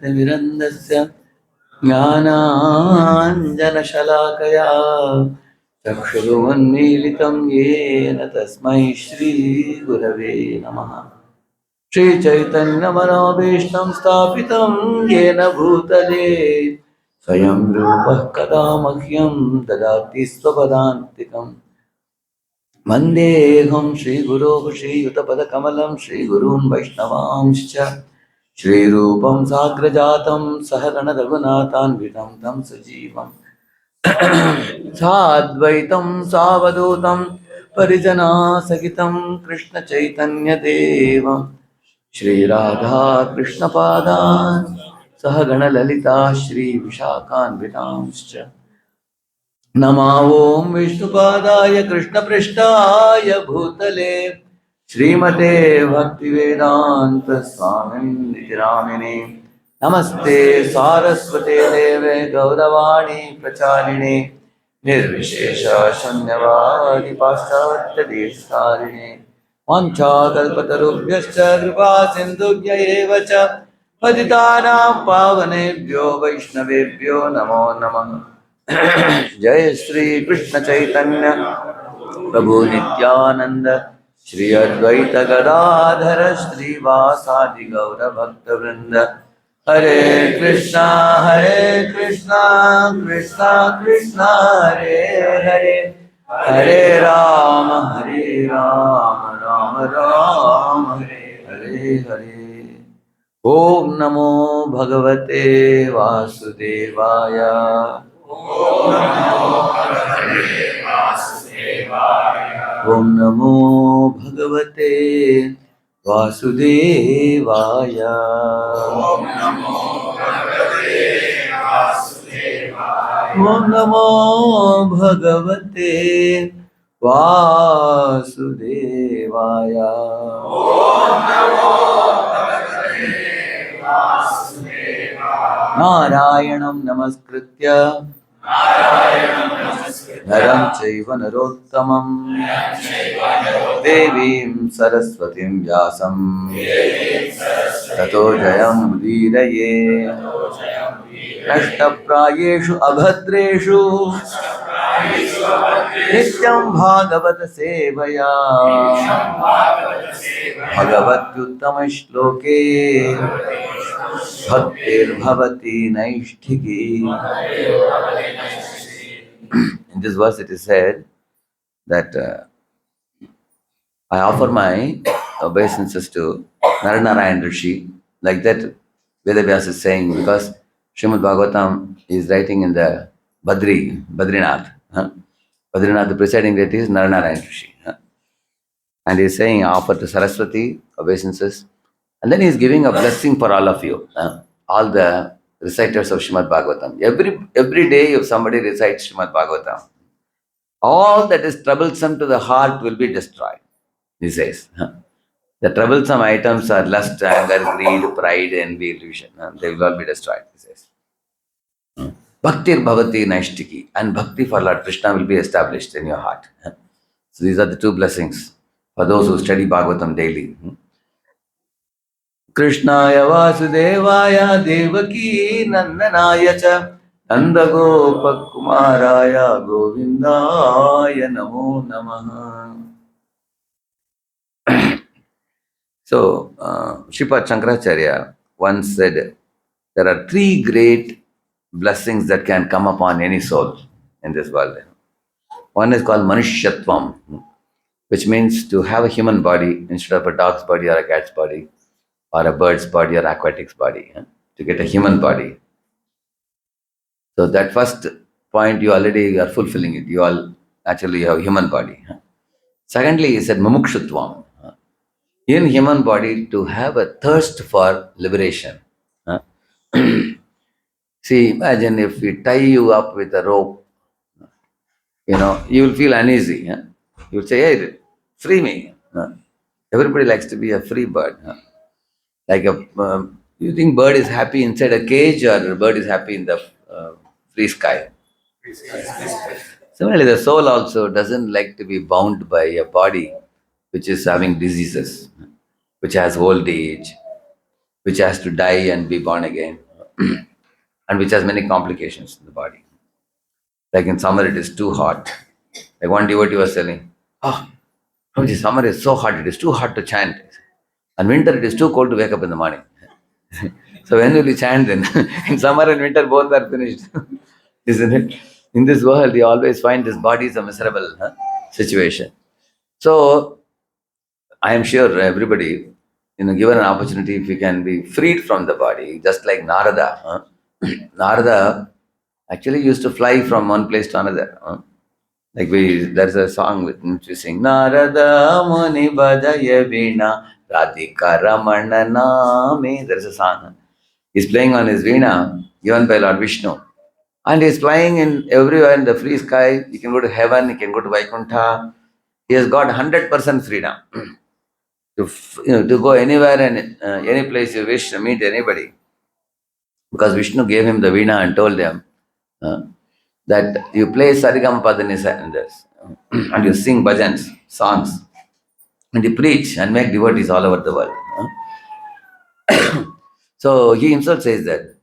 ज्ञानाञ्जनशलाकया ज्ञानाञ्जनशलाकया चक्षुरुन्मीलितं येन तस्मै श्रीगुरवे नमः। श्रीचैतन्यमनोभीष्टं स्थापितं येन भूतले स्वयं रूपः कदा मह्यं ददाति स्वपदान्तिकम्। वन्देऽहं श्रीगुरोः श्रीयुतपदकमलं श्रीगुरून् वैष्णवांश्च श्रीरूपं साग्रजातं सहगणरघुनाथान्वितं तं सजीवम् साद्वैतं सावधूतं परिजनासहितं कृष्णचैतन्यदेवं श्रीराधा कृष्णपादान् सहगणललिता श्रीविशाखान्वितांश्च नमावों विष्णुपादाय कृष्णपृष्ठाय भूतले श्रीमते भक्तिवेदांत स्वामिनिति नामिने नमस्ते सारस्वते देवे गौरवाणी प्रचारिणे निर्विशेष शून्यवादी पाश्चात्य देशकारिणे वाञ्छाकल्पतरुभ्यश्च कृपा सिन्धुभ्य एव च पतितानां पावनेभ्यो वैष्णवेभ्यो नमो नमः। जय श्री कृष्ण चैतन्य प्रभु नित्यानंद श्री अद्वैत गदाधर श्रीवासादि गौर भक्त वृंद हरे कृष्णा कृष्णा कृष्णा हरे हरे हरे राम राम राम हरे हरे हरे। ओम नमो भगवते वासुदेवाय। ओम नमो भगवते वासुदेवाय। ओम नमो भगवते वासुदेवाय। नारायणं नमस्कृत्य नरं चैव नरोत्तमं देवीं सरस्वतीं व्यासं ततो जयमुदीरये। नष्टप्रायेषु अभद्रेषु नित्यं भागवत सेवया भगवत्युत्तमश्लोके भक्तिर्भवति नैष्ठिकी। In this verse it is said that I offer my obeisances to Naranarayan Rishi, like that Vedavyas is saying, because Srimad Bhagavatam is writing in the Badrinath. Badrinath, the presiding deity is Naranarayan Rishi. And he is saying, I offer to Saraswati obeisances. And then he is giving a blessing for all of you, all the reciters of Srimad Bhagavatam. Every day if somebody recites Srimad Bhagavatam, all that is troublesome to the heart will be destroyed, he says. The troublesome items are lust, anger, greed, pride, envy, illusion. They will all be destroyed, he says. Bhaktir bhavati naishtiki, and bhakti for Lord Krishna will be established in your heart. So these are the two blessings for those who study Bhagavatam daily. Krishnaya Vasudevaya Devaki Nandanaya cha Nandagopakumaraya Govindaya Namo Namaha. So, Sripad Shankaracharya once said, there are three great blessings that can come upon any soul in this world. One is called Manushyatvam, which means to have a human body instead of a dog's body or a cat's body, or a bird's body or aquatic's body, to get a human body. So that first point you already are fulfilling it. You all actually have a human body. Secondly, he said Mumukshutvam. In human body to have a thirst for liberation. See, imagine if we tie you up with a rope, you will feel uneasy. You will say, hey, free me. Everybody likes to be a free bird. Like you think bird is happy inside a cage or bird is happy in the free sky? Similarly, the soul also doesn't like to be bound by a body which is having diseases, which has old age, which has to die and be born again, and which has many complications in the body. Like in summer, it is too hot. Like one devotee was telling, "Oh, Prabhuji, summer is so hot, it is too hot to chant. And winter, it is too cold to wake up in the morning." So when will you chant then? In summer and winter, both are finished. Isn't it? In this world, you always find this body is a miserable situation. So I am sure everybody, given an opportunity, if you can be freed from the body, just like Narada. Narada actually used to fly from one place to another. Like there's a song which we sing, Narada Muni Bhajaya Veena Radhika Ramana Name. There's a song. He's playing on his Veena, given by Lord Vishnu. And he's flying in everywhere in the free sky. He can go to heaven, he can go to Vaikuntha. He has got 100% freedom to go anywhere and any place you wish to meet anybody. Because Vishnu gave him the Veena and told him uh, that you play Sarigam Padanisa in this, and you sing bhajans, songs, and you preach and make devotees all over the world. So he himself says that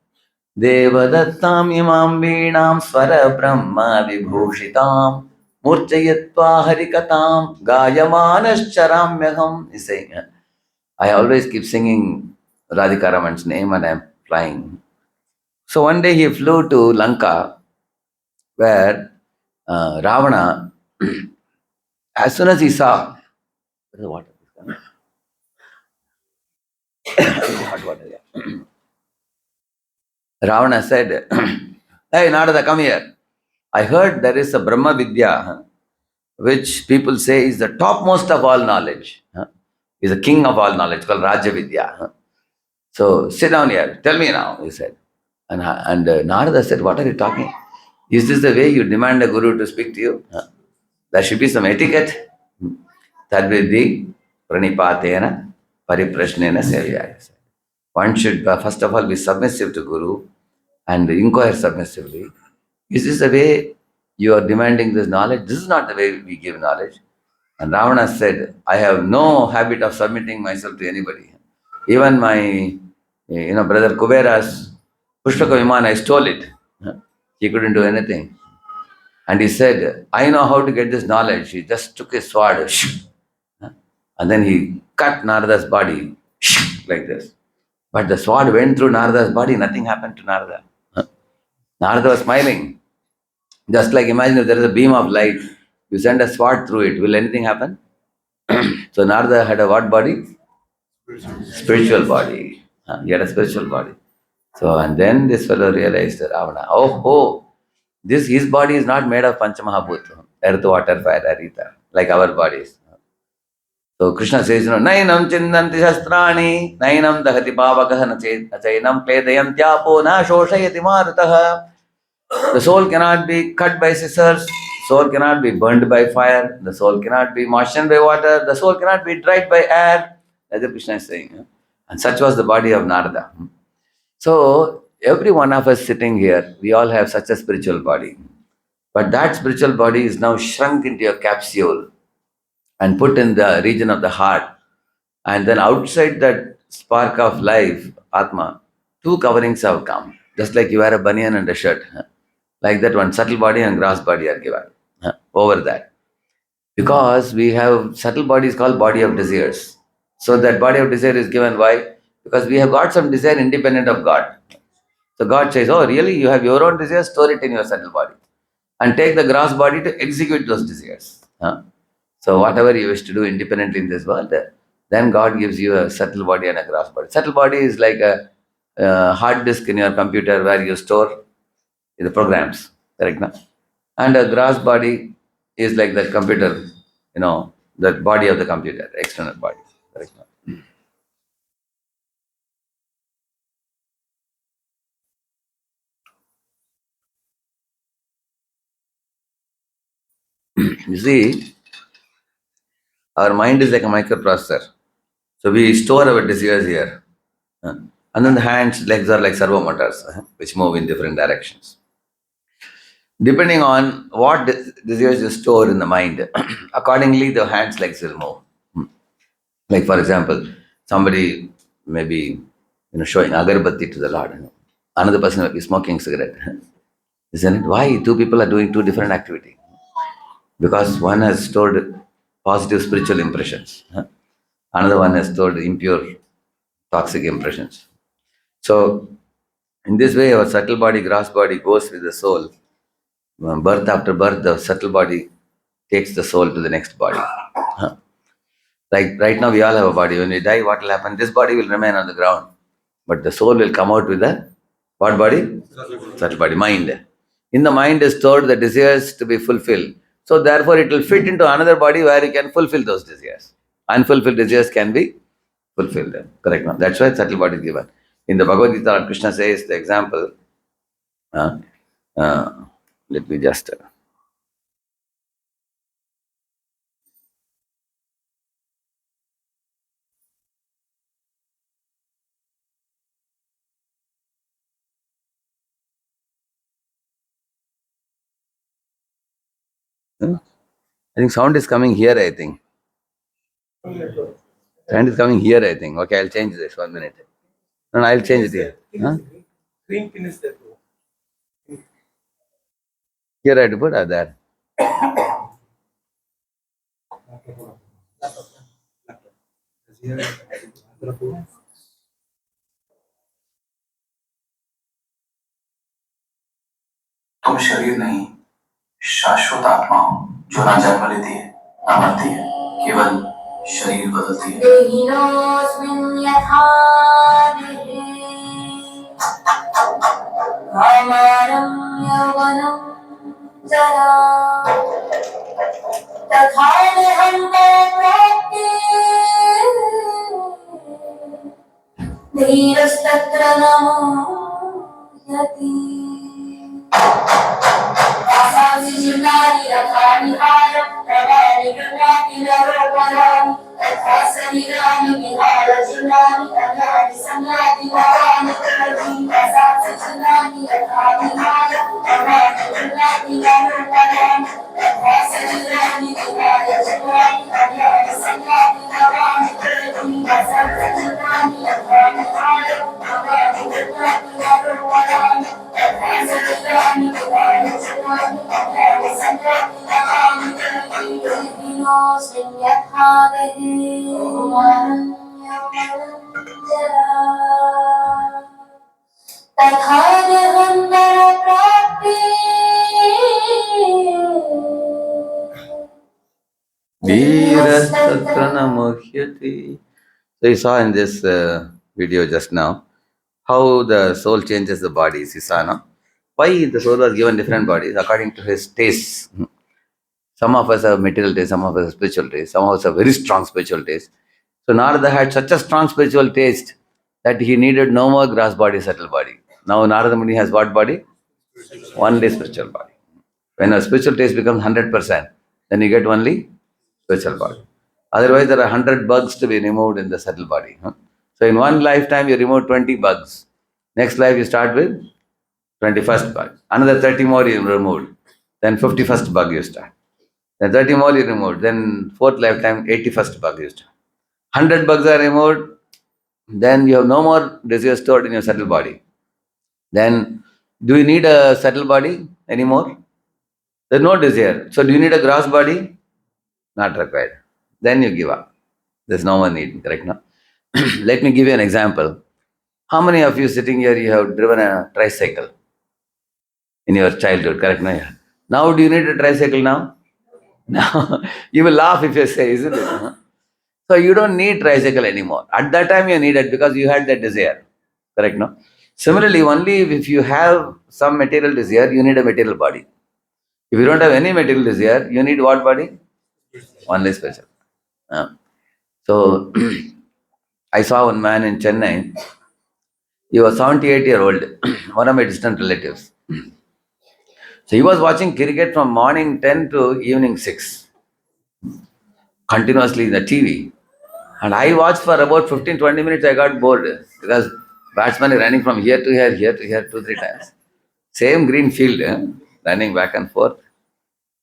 Devadattam imam veenam swara brahma vibhushitam murchayatva harikatam gayamanascharambhyaham. He's saying, I always keep singing Radhika Raman's name and I'm flying. So one day he flew to Lanka where Ravana, as soon as he saw, what is the water? Hot water, yeah. Ravana said, Hey Narada, come here. I heard there is a Brahma Vidya, which people say is the topmost of all knowledge. Is the king of all knowledge, called Raja Vidya. So sit down here, tell me now, he said. And Narada said, What are you talking? Is this the way you demand a guru to speak to you? There should be some etiquette. Tadvidhi pranipatena pariprashnena sevya. One should first of all be submissive to Guru and inquire submissively. Is this the way you are demanding this knowledge? This is not the way we give knowledge. And Ravana said, I have no habit of submitting myself to anybody. Even my brother Kubera's Pushpaka Viman, I stole it. He couldn't do anything. And he said, I know how to get this knowledge. He just took his sword, and then he cut Narada's body like this. But the sword went through Narada's body, nothing happened to Narada. Narada was smiling. Just like imagine if there is a beam of light, you send a sword through it, will anything happen? So Narada had a what body? Spiritual body. He had a spiritual body. So, and then this fellow realized that Ravana, his body is not made of Panchamahabhuta, earth, water, fire, air, ether, like our bodies. So Krishna says, Nainam chindanti shastrani, nainam dahati pavakah nachainam kledayantyapo na shoshayati marutah. The soul cannot be cut by scissors, soul cannot be burned by fire, the soul cannot be moistened by water, the soul cannot be dried by air. That's what Krishna is saying. And such was the body of Narada. So every one of us sitting here, we all have such a spiritual body. But that spiritual body is now shrunk into a capsule and put in the region of the heart. And then outside that spark of life, Atma, two coverings have come. Just like you wear a banyan and a shirt. Like that, one subtle body and gross body are given over that. Because we have subtle body is called body of desires. So that body of desire is given why? Because we have got some desire independent of God. So God says, oh really, you have your own desires, store it in your subtle body. And take the gross body to execute those desires. So whatever you wish to do independently in this world, then God gives you a subtle body and a gross body. Subtle body is like a hard disk in your computer where you store the programs, correct? No? And a gross body is like the computer, the body of the computer, external body, correct? No? You see, our mind is like a microprocessor. So we store our desires here. And then the hands, legs are like servo motors, which move in different directions. Depending on what desires you store in the mind, accordingly the hands, legs will move. Like for example, somebody maybe showing agarbatti to the Lord. Another person will be smoking cigarette. Isn't it? Why two people are doing two different activities? Because one has stored positive spiritual impressions. Another one has stored impure, toxic impressions. So, in this way, our subtle body, gross body goes with the soul. Birth after birth, the subtle body takes the soul to the next body. Like right now, we all have a body. When we die, what will happen? This body will remain on the ground, but the soul will come out with the what body? Subtle body, mind. In the mind is stored the desires to be fulfilled. So therefore, it will fit into another body where you can fulfill those desires. Unfulfilled desires can be fulfilled. Correct? No? That's why subtle body is given. In the Bhagavad Gita, Lord Krishna says the example. Uh, uh, let me just. I think sound is coming here. I think sound is coming here. I think. Okay, I'll change this 1 minute. No, I'll change it here. Huh? Green pin is there. Here I have to put there. तुम शरीर नहीं, शाश्वत आत्मा हो जो ना जन्म लेती है ना मरती है, केवल शरीर बदलती है। देहिनोऽस्मिन् यथा देहे कौमारं यौवनं जरा तथा देहान्तरप्राप्ते धीरस्तत्र न मोह्यति। So you saw in this video just now how the soul changes the bodies. You saw, no? Why the soul was given different bodies according to his tastes. Some of us have material taste, some of us have spiritual taste, some of us have very strong spiritual taste. So Narada had such a strong spiritual taste that he needed no more gross body, subtle body. Now Narada Muni has what body? Only spiritual body. When a spiritual taste becomes 100%, then you get only spiritual body. Otherwise, there are 100 bugs to be removed in the subtle body. So in one lifetime, you remove 20 bugs. Next life, you start with 21st bug. Another 30 more you removed. Then 51st bug you start. Then 30 more you removed. Then fourth lifetime, 81st bug you start. 100 bugs are removed. Then you have no more desire stored in your subtle body. Then, do you need a subtle body anymore? There's no desire. So do you need a gross body? Not required. Then you give up. There's no more need, correct? No? Let me give you an example. How many of you sitting here, you have driven a tricycle in your childhood, correct? No? Now do you need a tricycle now? No. You will laugh if you say, isn't it? So you don't need tricycle anymore. At that time you needed because you had that desire, correct? No? Similarly, only if you have some material desire, you need a material body. If you don't have any material desire, you need what body? Only special. So I saw one man in Chennai. He was 78-year-old, one of my distant relatives. So he was watching cricket from morning 10 to evening 6, continuously in the TV. And I watched for about 15-20 minutes. I got bored because batsman is running from here to here, here to here, 2-3 times. Same green field, running back and forth.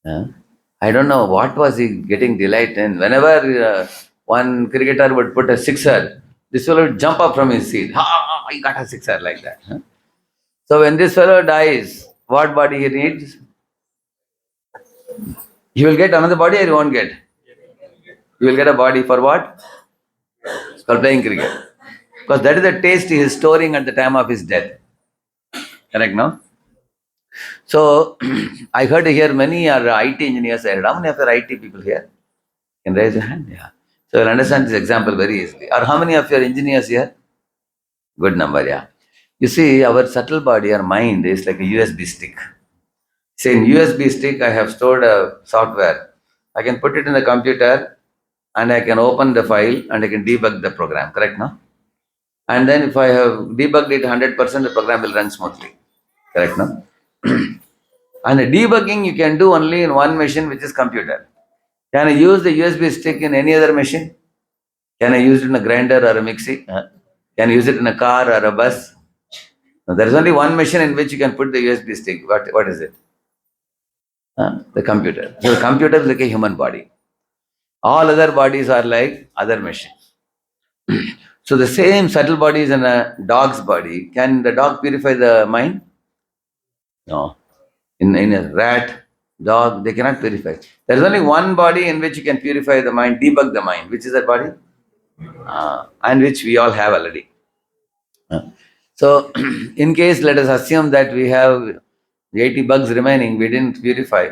I don't know what was he getting delight in. Whenever one cricketer would put a sixer, this fellow would jump up from his seat. Ha! he got a sixer like that. So when this fellow dies, what body he needs? He will get another body or he won't get? He will get a body for what? For playing cricket. Because that is the taste he is storing at the time of his death. Correct, no? So I heard here many are IT engineers. How many of your IT people here? Can raise your hand? Yeah. So you'll understand this example very easily. Or how many of your engineers here? Good number, yeah. You see, our subtle body, our mind is like a USB stick. Say in USB stick, I have stored a software. I can put it in the computer and I can open the file and I can debug the program, correct, no? And then if I have debugged it 100%, the program will run smoothly, correct, no? And the debugging you can do only in one machine, which is computer. Can I use the USB stick in any other machine? Can I use it in a grinder or a mixie? Can I use it in a car or a bus? No, there is only one machine in which you can put the USB stick. What is it? The computer. So the computer is like a human body. All other bodies are like other machines. So the same subtle body is in a dog's body. Can the dog purify the mind? No. In a rat, dog, they cannot purify. There is only one body in which you can purify the mind, debug the mind. Which is that body? And which we all have already. So, in case let us assume that we have 80 bugs remaining, we didn't purify,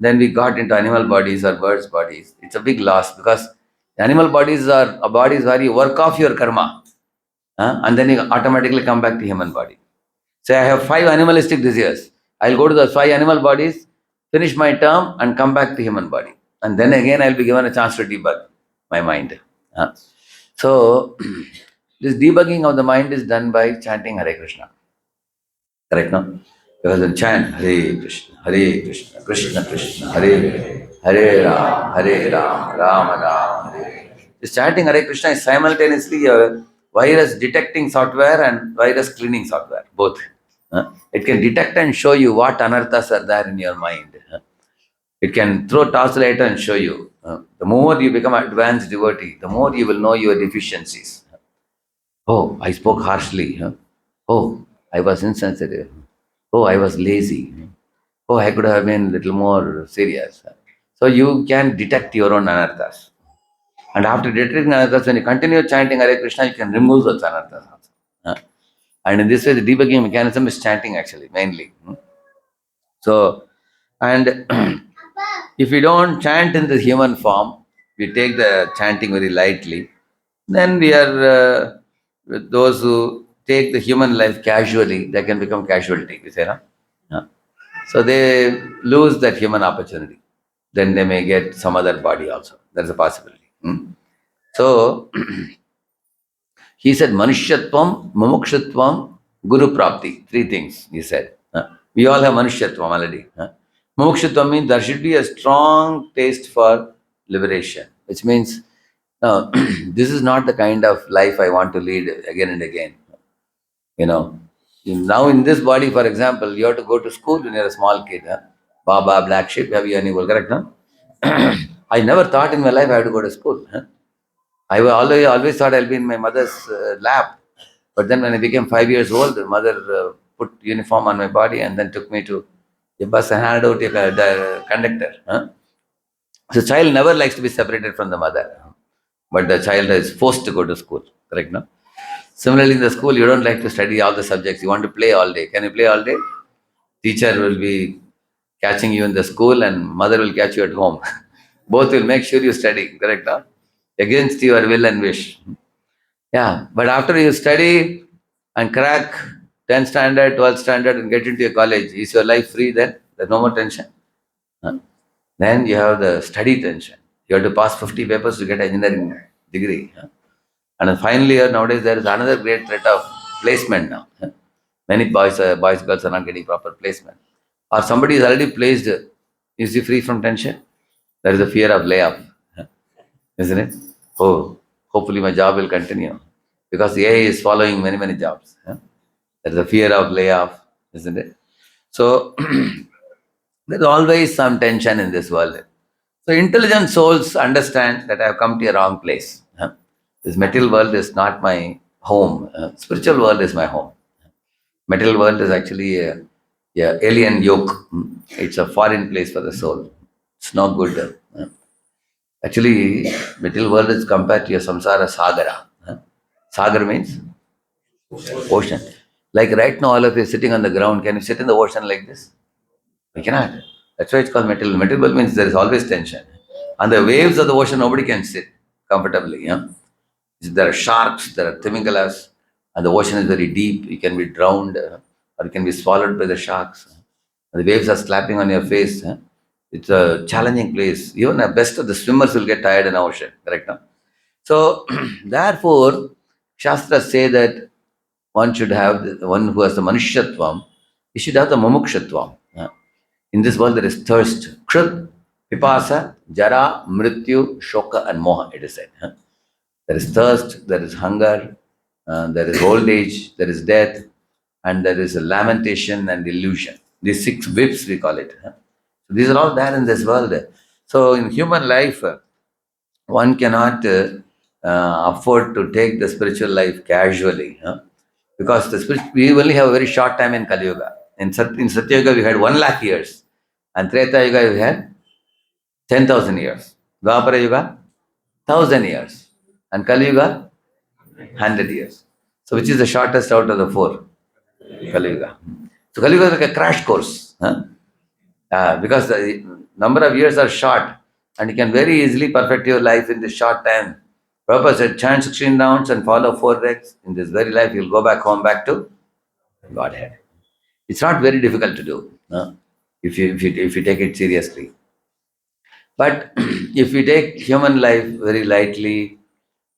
then we got into animal bodies or birds' bodies. It's a big loss because animal bodies are bodies where you work off your karma and then you automatically come back to human body. Say I have 5 animalistic desires. I'll go to the 5 animal bodies, finish my term, and come back to human body. And then again, I'll be given a chance to debug my mind. So, this debugging of the mind is done by chanting Hare Krishna. Correct, no? Because then chant Hare Krishna, Krishna Krishna, Hare Hare, Hare Ram, Ram Ram, Hare Hare. This chanting Hare Krishna is simultaneously a virus detecting software and virus cleaning software, both. It can detect and show you what anarthas are there in your mind. It can throw torchlight and show you. The more you become advanced devotee, the more you will know your deficiencies. Oh, I spoke harshly. Oh, I was insensitive. Oh, I was lazy. Oh, I could have been a little more serious. So you can detect your own anarthas. And after detecting anarthas, when you continue chanting Hare Krishna, you can remove those anarthas also. And in this way, the debugging mechanism is chanting actually, mainly. So, and if we don't chant in the human form, we take the chanting very lightly, then we are those who take the human life casually, they can become casualty, you say, no? Yeah. So they lose that human opportunity. Then they may get some other body also. That's a possibility. So he said Manushyatvam, Mumukshutvam, Guru Prapti. 3 things he said. We all have Manushyatvam already. Mumukshutvam means there should be a strong taste for liberation, which means this is not the kind of life I want to lead again and again. You know, now in this body, for example, you have to go to school when you're a small kid. Baba, black sheep, have you any correct? No? I never thought in my life I had to go to school. I always thought I'll be in my mother's lap. But then when I became 5 years old, the mother put uniform on my body and then took me to the bus and handed out to the conductor. So child never likes to be separated from the mother. But the child is forced to go to school. Correct, no? Similarly, in the school, you don't like to study all the subjects. You want to play all day. Can you play all day? Teacher will be catching you in the school and mother will catch you at home. Both will make sure you study. Correct, no? Against your will and wish. Yeah, but after you study and crack 10th standard, 12th standard and get into your college, is your life free then? There's no more tension. Then you have the study tension. You have to pass 50 papers to get an engineering degree. And then finally, nowadays there is another great threat of placement now. Many boys, girls are not getting proper placement. Or somebody is already placed, is he free from tension? There is a fear of layoff, isn't it? Oh, hopefully my job will continue. Because the AI is following many, many jobs. There is a fear of layoff, isn't it? So, there's always some tension in this world. So, intelligent souls understand that I have come to a wrong place. This material world is not my home. Spiritual world is my home. Material world is actually a alien yoke. It's a foreign place for the soul. It's not good. Actually, material world is compared to a samsara sagara. Sagar means ocean. Like right now, all of you sitting on the ground. Can you sit in the ocean like this? We cannot. That's why it's called material. Material world means there is always tension. On the waves of the ocean, nobody can sit comfortably. There are sharks, there are timigalas, and the ocean is very deep. You can be drowned or you can be swallowed by the sharks. The waves are slapping on your face. It's a challenging place. Even the best of the swimmers will get tired in the ocean, correct? No? So, therefore, Shastras say that one should have, one who has the Manushyatvam, he should have the Mumukshatvam. In this world, there is thirst. Kshut, Pipasa, Jara, Mrityu, Shoka, and Moha, it is said. There is thirst, there is hunger, there is old age, there is death, and there is a lamentation and illusion. These six whips, we call it. So these are all there in this world. So in human life, one cannot afford to take the spiritual life casually. Because we only have a very short time in Kali Yuga. In Satya Yuga, we had 1 lakh years. And Treta Yuga, we had 10,000 years. Dwapara Yuga, 1,000 years. And Kali Yuga, 100 years. So which is the shortest out of the four? Kali Yuga. So Kali Yuga is like a crash course. Because the number of years are short and you can very easily perfect your life in this short time. Prabhupada said, chant 16 rounds and follow 4 regs. In this very life, you'll go back home, back to Godhead. It's not very difficult to do if you take it seriously. But if we take human life very lightly,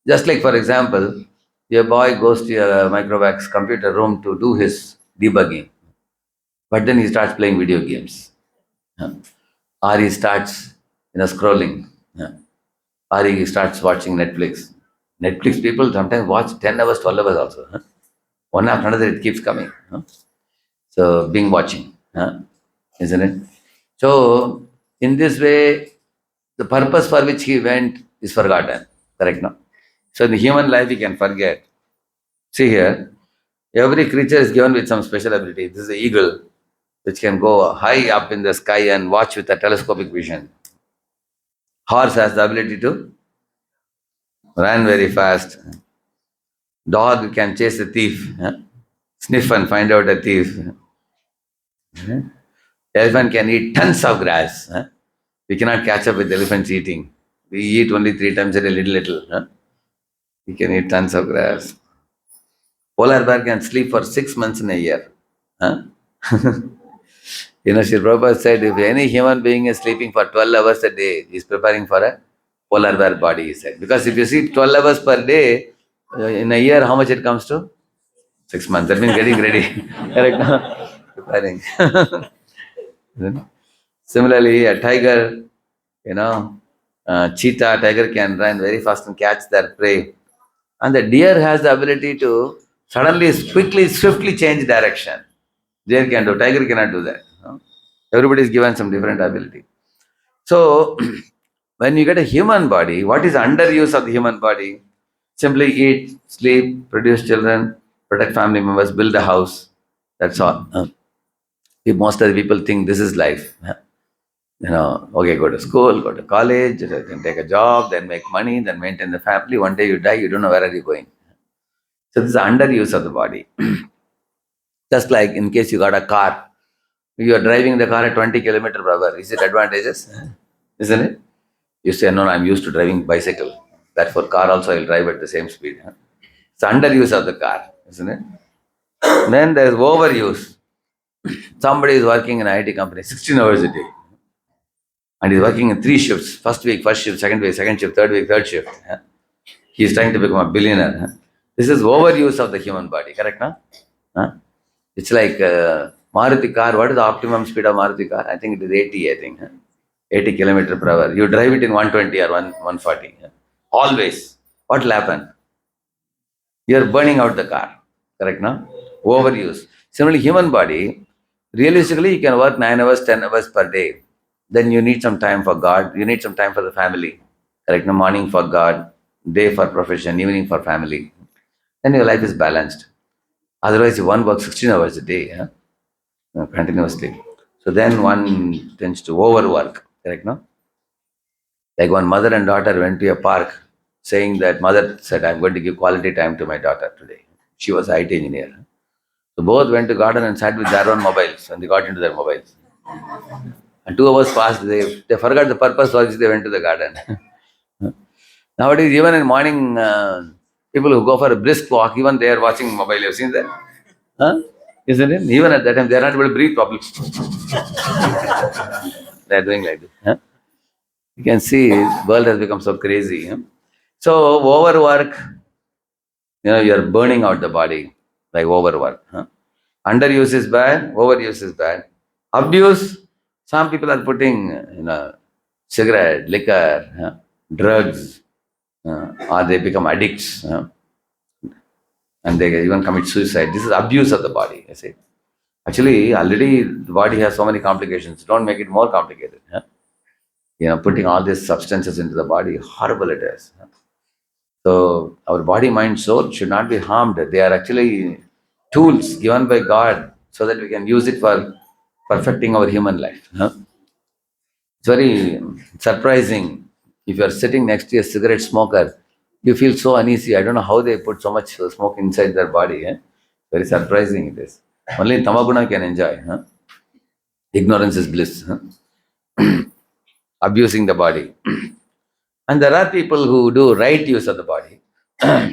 just like for example, your boy goes to a Microvax computer room to do his debugging, but then he starts playing video games, or he starts scrolling, or he starts watching Netflix. Netflix people sometimes watch 10 hours, 12 hours also. One after another, it keeps coming. So, being watching, isn't it? So, in this way, the purpose for which he went is forgotten. Correct, no? So, in the human life, we can forget. See here, every creature is given with some special ability. This is an eagle, which can go high up in the sky and watch with a telescopic vision. Horse has the ability to run very fast. Dog can chase a thief, sniff and find out a thief. Elephant can eat tons of grass. We cannot catch up with elephants eating. We eat only 3 times a day, little. We can eat tons of grass. Polar bear can sleep for 6 months in a year. Huh? Sri Prabhupada said, if any human being is sleeping for 12 hours a day, he is preparing for a polar bear body, he said. Because if you sleep 12 hours per day, in a year, how much it comes to? 6 months. That means getting ready. Correct? Preparing. Similarly, a tiger, cheetah, tiger can run very fast and catch their prey. And the deer has the ability to suddenly, quickly, swiftly change direction. Deer can do, tiger cannot do that. Everybody is given some different ability. So, when you get a human body, what is underuse of the human body? Simply eat, sleep, produce children, protect family members, build a house. That's all. Most of the people think this is life. Okay, go to school, go to college, then take a job, then make money, then maintain the family. One day you die, you don't know where are you going. So this is underuse of the body. Just like in case you got a car, you are driving the car at 20 kilometer per hour. Is it advantageous? Isn't it? You say, no, I'm used to driving bicycle. Therefore, car also I'll drive at the same speed. It's underuse of the car, isn't it? Then there's overuse. Somebody is working in an IT company 16 hours a day. And he's working in 3 shifts. First week, first shift, second week, second shift, third week, third shift. He's trying to become a billionaire. This is overuse of the human body, correct? It's like Maruti car. What is the optimum speed of Maruti car? I think it is 80, 80 kilometer per hour. You drive it in 120 or 140. Always. What will happen? You're burning out the car. Correct, no? Overuse. Similarly, human body, realistically, you can work 9 hours, 10 hours per day. Then you need some time for God. You need some time for the family. Correct, no? Morning for God, day for profession, evening for family. then your life is balanced. Otherwise, if one works 16 hours a day, continuously, so then one tends to overwork, correct, no? Like one mother and daughter went to a park saying that mother said, I'm going to give quality time to my daughter today. She was an IT engineer. So both went to garden and sat with their own mobiles and they got into their mobiles. And 2 hours passed, they forgot the purpose for which they went to the garden. Nowadays, even in morning, people who go for a brisk walk, even they are watching mobile. You've seen that? Huh? Isn't it? Even at that time, they are not able to breathe properly. They are doing like this. Huh? You can see the world has become so crazy. Huh? So overwork, you're burning out the body like overwork. Huh? Underuse is bad, overuse is bad. Abuse, some people are putting, cigarette, liquor, drugs, or they become addicts, and they even commit suicide. This is abuse of the body, I say. Actually, already the body has so many complications. Don't make it more complicated. Putting all these substances into the body, horrible it is. So our body, mind, soul should not be harmed. They are actually tools given by God so that we can use it for perfecting our human life. It's very surprising. If you are sitting next to a cigarette smoker, you feel so uneasy. I don't know how they put so much smoke inside their body. Very surprising it is. Only Tamaguna can enjoy. Ignorance is bliss. Abusing the body. And there are people who do right use of the body.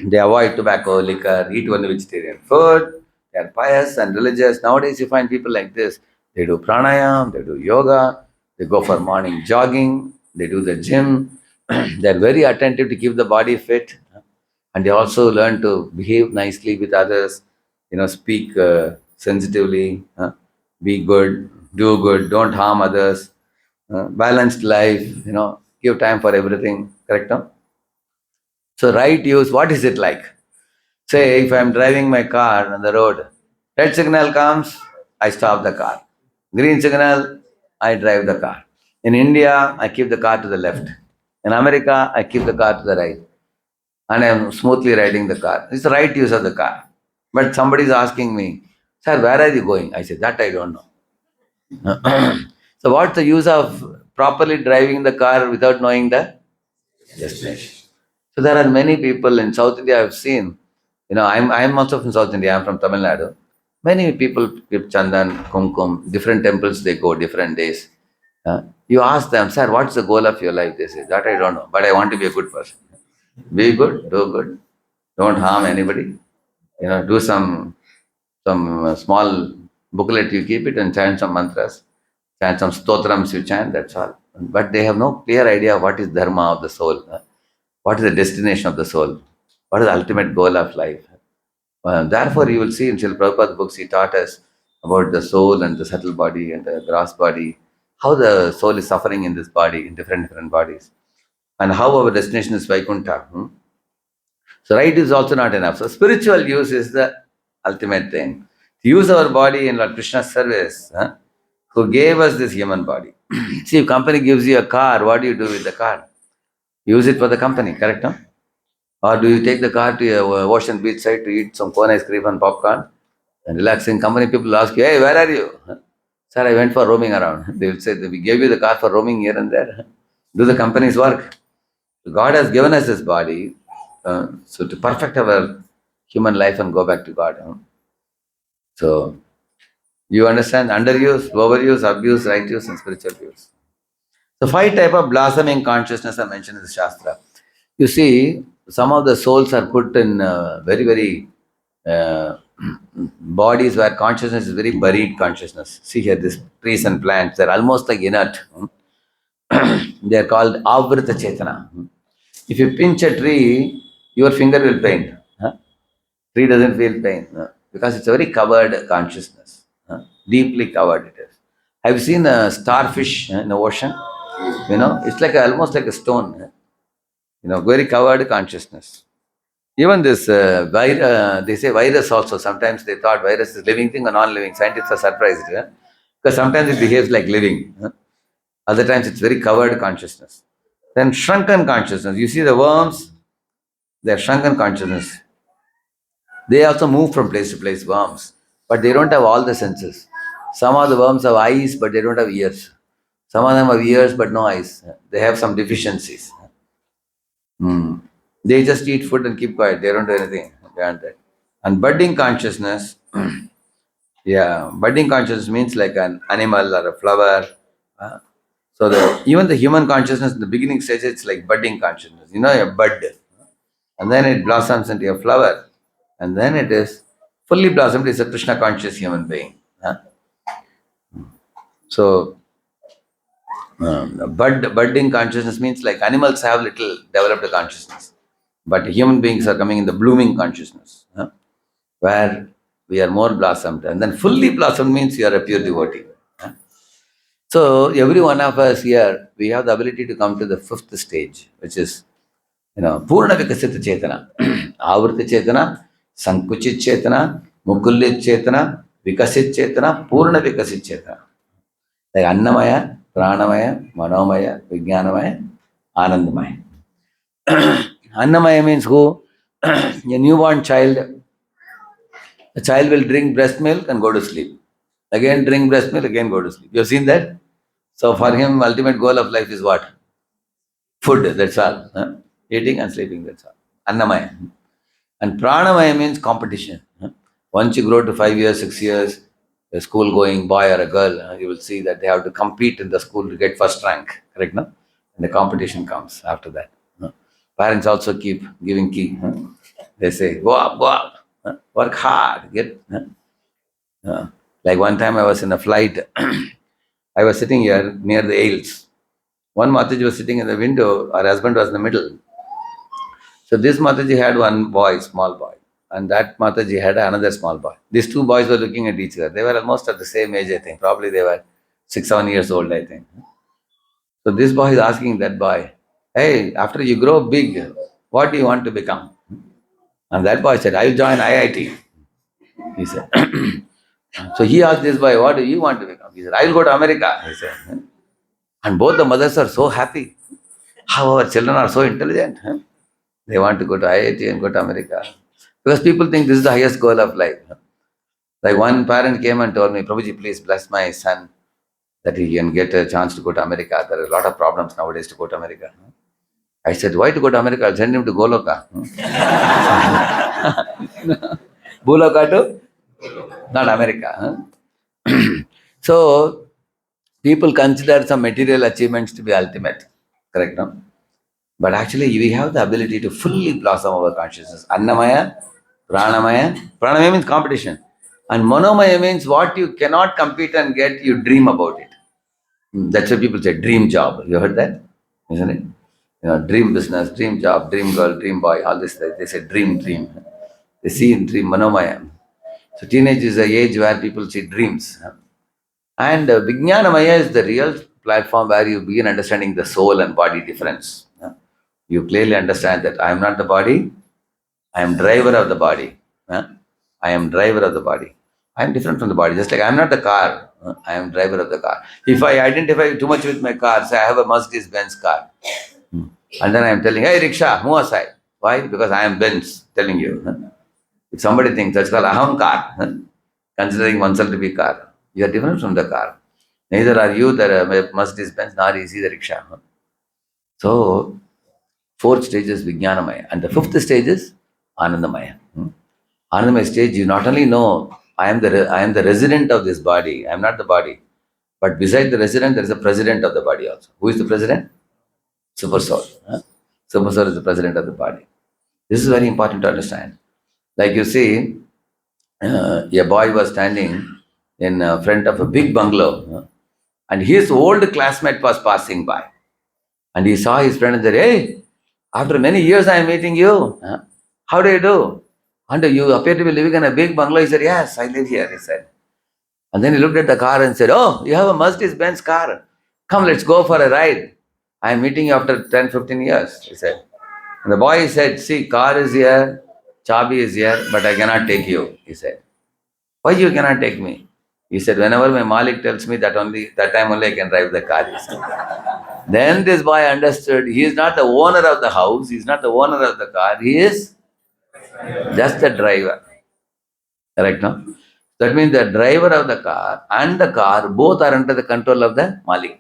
They avoid tobacco, liquor, eat only vegetarian food. They are pious and religious. Nowadays, you find people like this. They do pranayam, they do yoga, they go for morning jogging, they do the gym. They are very attentive to keep the body fit. And they also learn to behave nicely with others, speak sensitively, be good, do good, don't harm others, balanced life, give time for everything, correct? No? So right use, what is it like? Say if I'm driving my car on the road, red signal comes, I stop the car. Green signal, I drive the car. In India, I keep the car to the left. In America, I keep the car to the right. And I'm smoothly riding the car. It's the right use of the car. But somebody is asking me, sir, where are you going? I said, that I don't know. So what's the use of properly driving the car without knowing the destination? So there are many people in South India I've seen. I'm also from South India. I'm from Tamil Nadu. Many people keep chandan, kumkum, different temples they go, different days. You ask them, sir, what's the goal of your life? They say, that I don't know, but I want to be a good person. Be good, do good, don't harm anybody. Do some small booklet you keep it and chant some mantras, chant some stotrams you chant. That's all. But they have no clear idea what is dharma of the soul. What is the destination of the soul? What is the ultimate goal of life? Therefore, you will see in Srila Prabhupada's books, he taught us about the soul and the subtle body and the gross body, how the soul is suffering in this body, in different bodies, and how our destination is Vaikuntha. So, right is also not enough. So, spiritual use is the ultimate thing. To use our body in Lord Krishna's service, who gave us this human body. See, if company gives you a car, what do you do with the car? Use it for the company, correct? No? Or do you take the car to a ocean beach side to eat some cone ice cream and popcorn and relaxing? Company people ask you, hey, where are you? Sir, I went for roaming around. They will say, we gave you the car for roaming here and there. Do the company's work. God has given us this body, so to perfect our human life and go back to God. So, you understand underuse, overuse, abuse, right use, and spiritual use. The five type of blossoming consciousness are mentioned in the Shastra. You see, some of the souls are put in very uh, bodies where consciousness is very buried consciousness. See here, these trees and plants, they're almost like inert. They're called Avrita Chetana. If you pinch a tree, your finger will pain. Tree doesn't feel pain because it's a very covered consciousness. Deeply covered it is. Have you seen a starfish in the ocean? It's like almost like a stone. Very covered consciousness. Even this they say virus also. Sometimes they thought virus is living thing or non-living. Scientists are surprised because sometimes it behaves like living. Other times it's very covered consciousness. Then shrunken consciousness. You see the worms, they're shrunken consciousness. They also move from place to place, worms, but they don't have all the senses. Some of the worms have eyes, but they don't have ears. Some of them have ears, but no eyes. They have some deficiencies. Hmm. They just eat food and keep quiet. They don't do anything beyond that. And budding consciousness, yeah, budding consciousness means like an animal or a flower. uh, so even the human consciousness in the beginning stage, it's like budding consciousness. You know, a bud, and then it blossoms into a flower, and then it is fully blossomed. It's a Krishna conscious human being. So budding consciousness means like animals have little developed consciousness, but human beings are coming in the blooming consciousness, where we are more blossomed. And then fully blossomed means you are a pure devotee. So every one of us here, we have the ability to come to the fifth stage, which is, Purna Vikasit Chetana. Avrita Chetana, Sankuchit Chetana, Mukullit Chetana, Vikasit Chetana, Purna Vikasit Chetana. Like Annamaya, Pranamaya, Manomaya, Vijnanamaya, Anandamaya. Annamaya means who? A newborn child, the child will drink breast milk and go to sleep. Again drink breast milk, again go to sleep. You have seen that? So for him, ultimate goal of life is what? Food, that's all. Eating and sleeping, that's all. Annamaya. And Pranamaya means competition. Once you grow to 5 years, 6 years, a school going boy or a girl, you will see that they have to compete in the school to get first rank. Correct, no? And the competition comes after that. Parents also keep giving key. They say, go up, work hard, get. Like one time I was in a flight, I was sitting here near the aisles. One Mataji was sitting in the window, her husband was in the middle. So this Mataji had one boy, small boy, and that Mataji had another small boy. These two boys were looking at each other. They were almost at the same age, I think. Probably they were 6, 7 years old, I think. So this boy is asking that boy, hey, after you grow big, what do you want to become? And that boy said, I'll join IIT. He said. So he asked this boy, what do you want to become? He said, I'll go to America. He said. And both the mothers are so happy. How our children are so intelligent. They want to go to IIT and go to America. Because people think this is the highest goal of life. Like one parent came and told me, Prabhuji, please bless my son that he can get a chance to go to America. There are a lot of problems nowadays to go to America. I said, why to go to America? I'll send him to Goloka. Buloka to? Not America. So, people consider some material achievements to be ultimate. Correct, no? But actually, we have the ability to fully blossom our consciousness. Annamaya, Pranamaya. Pranamaya means competition. And Manomaya means what you cannot compete and get, you dream about it. That's why people say dream job. You heard that? Isn't it? Dream business, dream job, dream girl, dream boy, all this. They say dream. They see in dream, Manomaya. So teenage is the age where people see dreams. And Vijnanamaya is the real platform where you begin understanding the soul and body difference. You clearly understand that I am not the body, I am driver of the body. I am driver of the body. I am different from the body. Just like I am not the car, I am driver of the car. If I identify too much with my car, say I have a Mercedes-Benz car, and then I am telling, hey, rickshaw, move aside. Why? Because I am Benz, telling you. If somebody thinks that's called ahamkar, considering oneself to be car, you are different from the car. Neither are you the Mercedes-Benz, nor is he the rickshaw. So, fourth stage is Vijnanamaya. And the fifth stage is Anandamaya. Anandamaya stage, you not only know, I am the resident of this body, I am not the body. But beside the resident, there is a president of the body also. Who is the president? Super Soul. Super Soul is the president of the body. This is very important to understand. Like you see, a boy was standing in front of a big bungalow, and his old classmate was passing by. And he saw his friend and said, hey, after many years I am meeting you. How do you do? And you appear to be living in a big bungalow. He said, yes, I live here, he said. And then he looked at the car and said, oh, you have a Mercedes-Benz car. Come, let's go for a ride. I am meeting you after 10, 15 years, he said. And the boy said, see, car is here, chabi is here, but I cannot take you, he said. Why you cannot take me? He said, whenever my Malik tells me that time only I can drive the car, he said. Then this boy understood he is not the owner of the house, he is not the owner of the car, he is just the driver. Correct, no? That means the driver of the car and the car both are under the control of the Malik,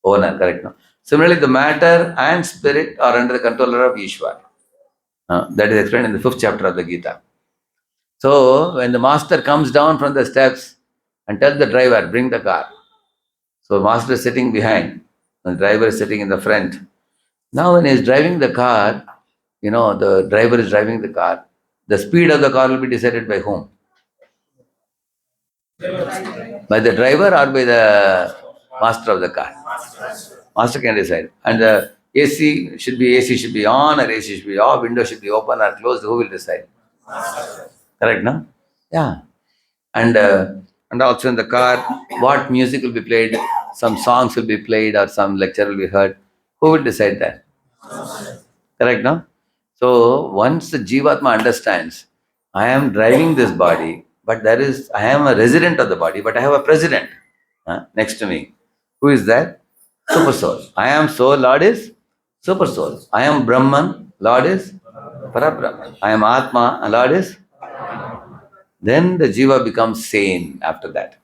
owner, correct, no? Similarly, the matter and spirit are under the controller of Ishwar. That is explained in the 5th chapter of the Gita. So, when the master comes down from the steps and tells the driver, bring the car. So, master is sitting behind, the driver is sitting in the front. Now, when he is driving the car, the driver is driving the car, the speed of the car will be decided by whom? By the driver or by the master of the car? Master can decide. And the AC should be on or AC should be off, window should be open or closed. Who will decide? Correct, no? Yeah. And also in the car, what music will be played? Some songs will be played or some lecture will be heard. Who will decide that? Correct, no? So once the Jivatma understands, I am driving this body, but I am a resident of the body, but I have a president next to me. Who is that? Super soul. I am soul, Lord is super soul. I am Brahman, Lord is Parabrahman. I am Atma, and Lord is. Then the Jiva becomes sane after that.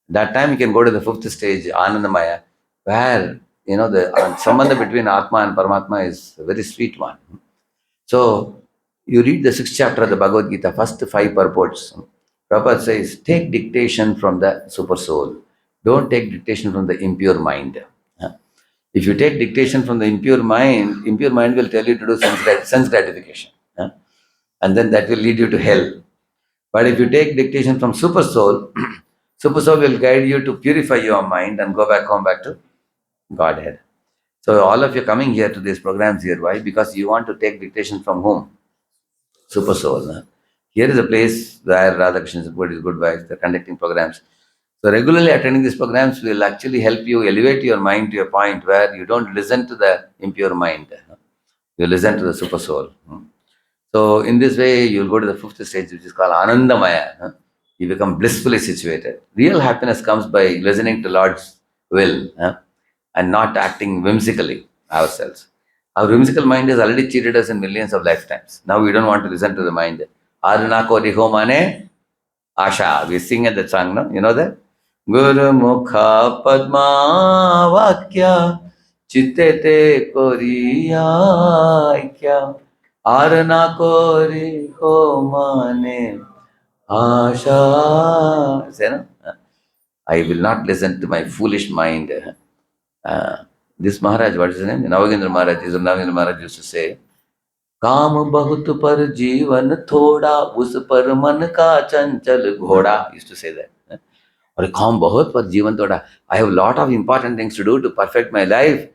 That time you can go to the 5th stage, Anandamaya, where the sambandha between Atma and Paramatma is a very sweet one. So you read the 6th chapter of the Bhagavad Gita, first 5 purports. Prabhupada says, take dictation from the super soul. Don't take dictation from the impure mind. If you take dictation from the impure mind will tell you to do sense gratification. And then that will lead you to hell. But if you take dictation from super soul, super soul will guide you to purify your mind and go back home back to Godhead. So all of you coming here to these programs here, why? Because you want to take dictation from whom? Super soul. Here is a place where Radhakrishna is good wives, they're conducting programs. So regularly attending these programs will actually help you elevate your mind to a point where you don't listen to the impure mind. You listen to the super soul. So in this way, you'll go to the 5th stage, which is called Anandamaya. You become blissfully situated. Real happiness comes by listening to Lord's will and not acting whimsically ourselves. Our whimsical mind has already cheated us in millions of lifetimes. Now we don't want to listen to the mind. Arunako riho mane asha. We sing at the song, no? You know that? Guru mukha padma vakya chittete koriya kya arunako riho mane asha. Say, no? I will not listen to my foolish mind. This Maharaj, what is his name? Navagendra Maharaj. Navagendra Maharaj used to say, काम बहुत पर जीवन थोड़ा उस पर मन का चंचल घोड़ा. Used to say that. और काम बहुत पर जीवन थोड़ा. I have a lot of important things to do to perfect my life,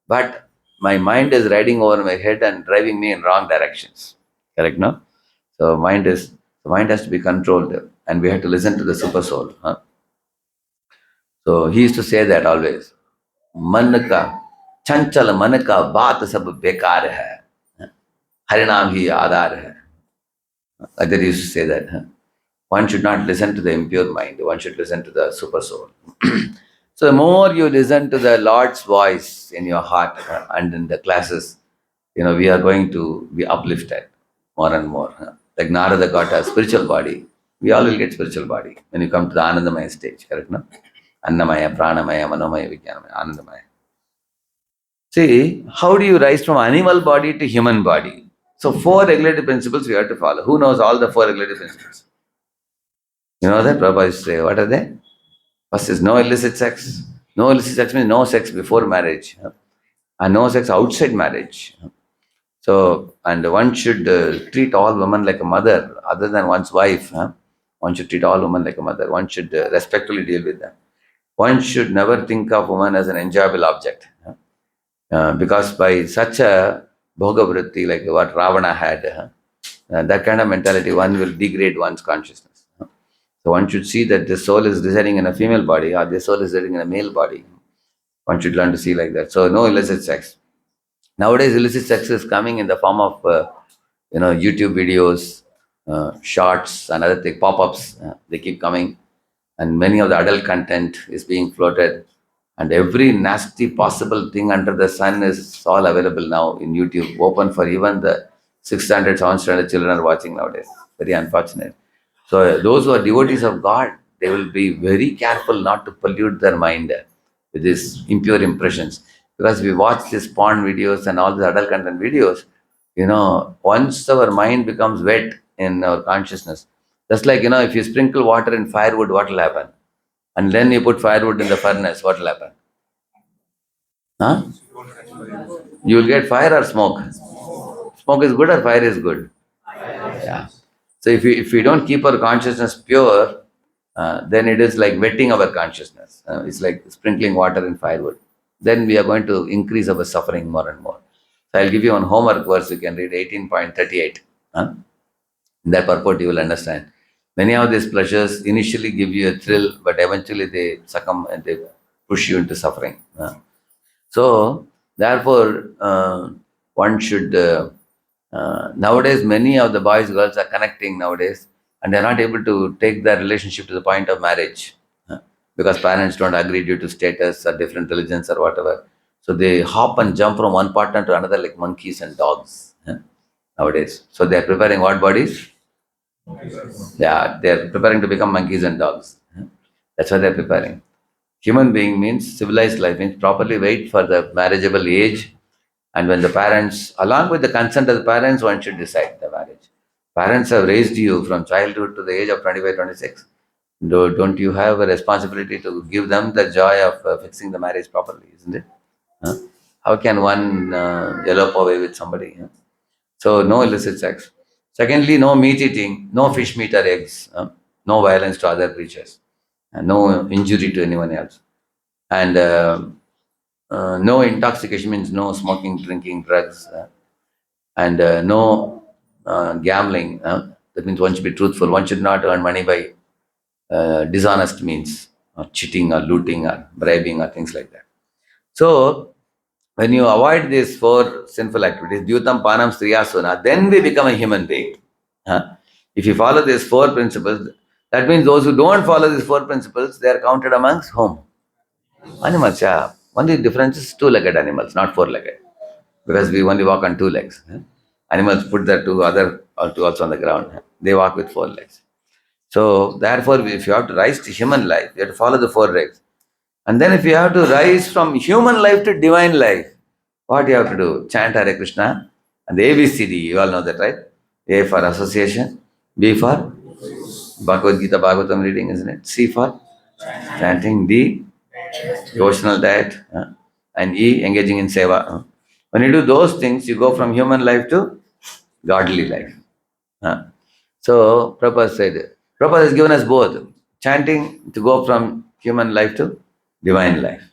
but my mind is riding over my head and driving me in wrong directions. Correct, no? So mind has to be controlled, and we have to listen to the super soul. So he used to say that always. मन का चंचल मन का बात सब बेकार है, हरिनाम ही आधार है. Like that he used to say that. One should not listen to the impure mind. One should listen to the super soul. So the more you listen to the Lord's voice in your heart and in the classes, we are going to be uplifted more and more. Like Narada got a spiritual body. We all will get spiritual body when you come to the Anandamaya stage. Correct, no? Annamaya, Pranamaya, Manomaya, Vijnanamaya, Anandamaya. See, how do you rise from animal body to human body? So 4 regulative principles we have to follow. Who knows all the 4 regulative principles? You know that? Prabhupada used to say, what are they? First is no illicit sex. No illicit sex means no sex before marriage. And no sex outside marriage. So, and one should treat all women like a mother other than one's wife. One should treat all women like a mother. One should respectfully deal with them. One should never think of woman as an enjoyable object. Because by such a bhoga vritti, like what Ravana had, that kind of mentality, one will degrade one's consciousness. So one should see that the soul is residing in a female body or the soul is residing in a male body. One should learn to see like that. So no illicit sex. Nowadays, illicit sex is coming in the form of YouTube videos, shorts, and other things, pop-ups. They keep coming, and many of the adult content is being floated. And every nasty possible thing under the sun is all available now in YouTube, open for even the 600, 700 children are watching nowadays. Very unfortunate. So those who are devotees of God, they will be very careful not to pollute their mind with these impure impressions. Because we watch these porn videos and all these adult content videos, once our mind becomes wet in our consciousness, just like, if you sprinkle water in firewood, what will happen? And then you put firewood in the furnace, what will happen? Huh? You will get fire or smoke? Smoke is good or fire is good? Yeah. So if we don't keep our consciousness pure, then it is like wetting our consciousness. It's like sprinkling water in firewood. Then we are going to increase our suffering more and more. So I'll give you one homework verse. You can read 18.38. Huh? In that purport, you will understand. Many of these pleasures initially give you a thrill, but eventually they succumb and they push you into suffering. So, therefore, one should. Nowadays, many of the boys, girls are connecting nowadays, and they're not able to take their relationship to the point of marriage because parents don't agree due to status or different religions or whatever. So they hop and jump from one partner to another like monkeys and dogs nowadays. So they're preparing what bodies? Yeah, they're preparing to become monkeys and dogs. That's what they're preparing. Human being means civilized life, means properly wait for the marriageable age, and when the parents, along with the consent of the parents, one should decide the marriage. Parents have raised you from childhood to the age of 25, 26. Don't you have a responsibility to give them the joy of fixing the marriage properly, isn't it? Huh? How can one elope away with somebody? So, no illicit sex. Secondly, no meat eating, no fish, meat, or eggs, no violence to other creatures, and no injury to anyone else. And no intoxication means no smoking, drinking, drugs, and no gambling. That means one should be truthful. One should not earn money by dishonest means, or cheating, or looting, or bribing, or things like that. So, when you avoid these four sinful activities, Dyutam, Panam, Striyasuna, then we become a human being. If you follow these four principles, that means those who don't follow these four principles, they are counted amongst whom? Animals, yeah. Only difference is two-legged animals, not four-legged. Because we only walk on two legs. Animals put their two other or two also on the ground. They walk with four legs. So therefore, if you have to rise to human life, you have to follow the four legs. And then if you have to rise from human life to divine life, what you have to do? Chant Hare Krishna and the ABCD. You all know that, right? A for association, B for Bhagavad Gita, Bhagavatam reading, isn't it? C for chanting, D devotional diet, and E, engaging in seva. When you do those things, you go from human life to godly life. So, Prabhupada said, Prabhupada has given us both chanting to go from human life to divine life.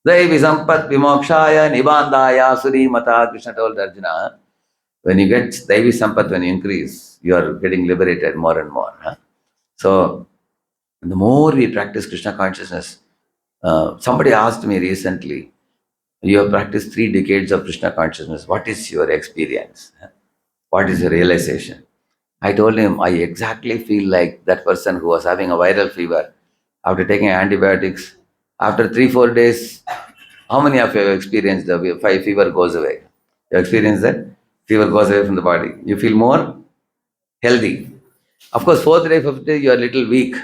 Daivi sampat vimokshaya nibandaya suri mata, Krishna told Arjuna. When you get Daivi sampat, when you increase, you are getting liberated more and more. So, the more we practice Krishna consciousness, somebody asked me recently, you have practiced 3 decades of Krishna consciousness. What is your experience? What is your realization? I told him, I exactly feel like that person who was having a viral fever after taking antibiotics. After 3, 4 days, how many of you have experienced the fever goes away? You experience that? Fever goes away from the body. You feel more healthy. Of course, 4th day, 5th day, you are a little weak.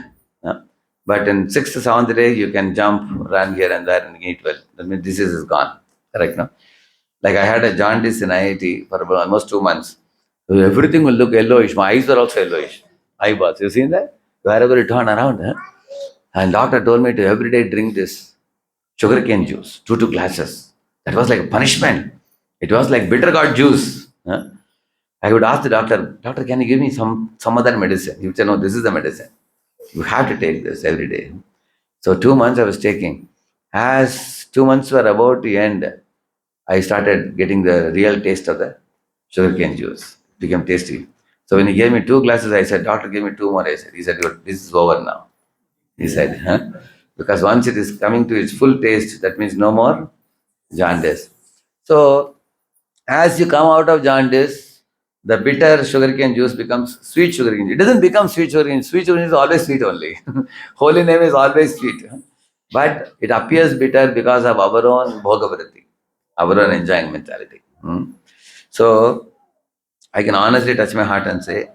But in 6th, 7th day, you can jump, run here and there and eat well. That means disease is gone. Correct, no? Like I had a jaundice in IIT for about almost 2 months. So everything will look yellowish. My eyes were also yellowish. Eyeballs. You seen that? Wherever you turn around. And doctor told me to every day drink this sugarcane juice, 2 glasses. That was like a punishment. It was like bitter gourd juice. I would ask the doctor, Doctor, can you give me some other medicine? He would say, no, this is the medicine. You have to take this every day. So 2 months I was taking. As 2 months were about to end, I started getting the real taste of the sugarcane juice. It became tasty. So when he gave me 2 glasses, I said, Doctor, give me 2 more. I said, he said, this is over now. He said, because once it is coming to its full taste, that means no more jaundice. So as you come out of jaundice, the bitter sugarcane juice becomes sweet sugarcane juice. It doesn't become sweet sugarcane. Sweet sugarcane is always sweet only. Holy name is always sweet. But it appears bitter because of our own bhogavrati, our own enjoying mentality. So I can honestly touch my heart and say,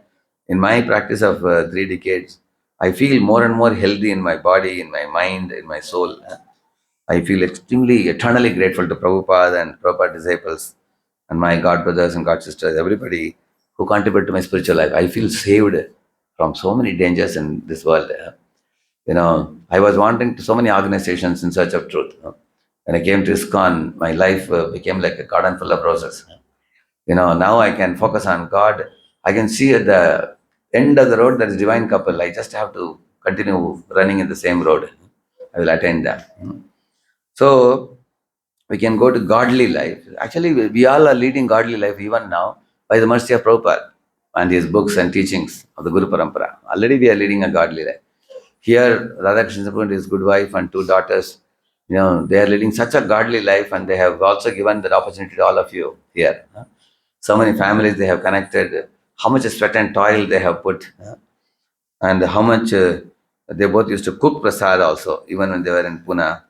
In my practice of 3 decades, I feel more and more healthy in my body, in my mind, in my soul. I feel extremely eternally grateful to Prabhupada and Prabhupada disciples and my God brothers and God sisters, everybody who contribute to my spiritual life. I feel saved from so many dangers in this world. I was wanting to so many organizations in search of truth. When I came to ISKCON, my life became like a garden full of roses. Now I can focus on God. I can see at the end of the road there is divine couple. I just have to continue running in the same road. I will attain that. So we can go to godly life. Actually, we all are leading godly life even now by the mercy of Prabhupada and his books and teachings of the Guru Parampara. Already we are leading a godly life. Here, Radhakrishna Prabhu and his good wife and 2 daughters, they are leading such a godly life, and they have also given that opportunity to all of you here. So many families they have connected, how much sweat and toil they have put, and how much they both used to cook prasad also, even when they were in Pune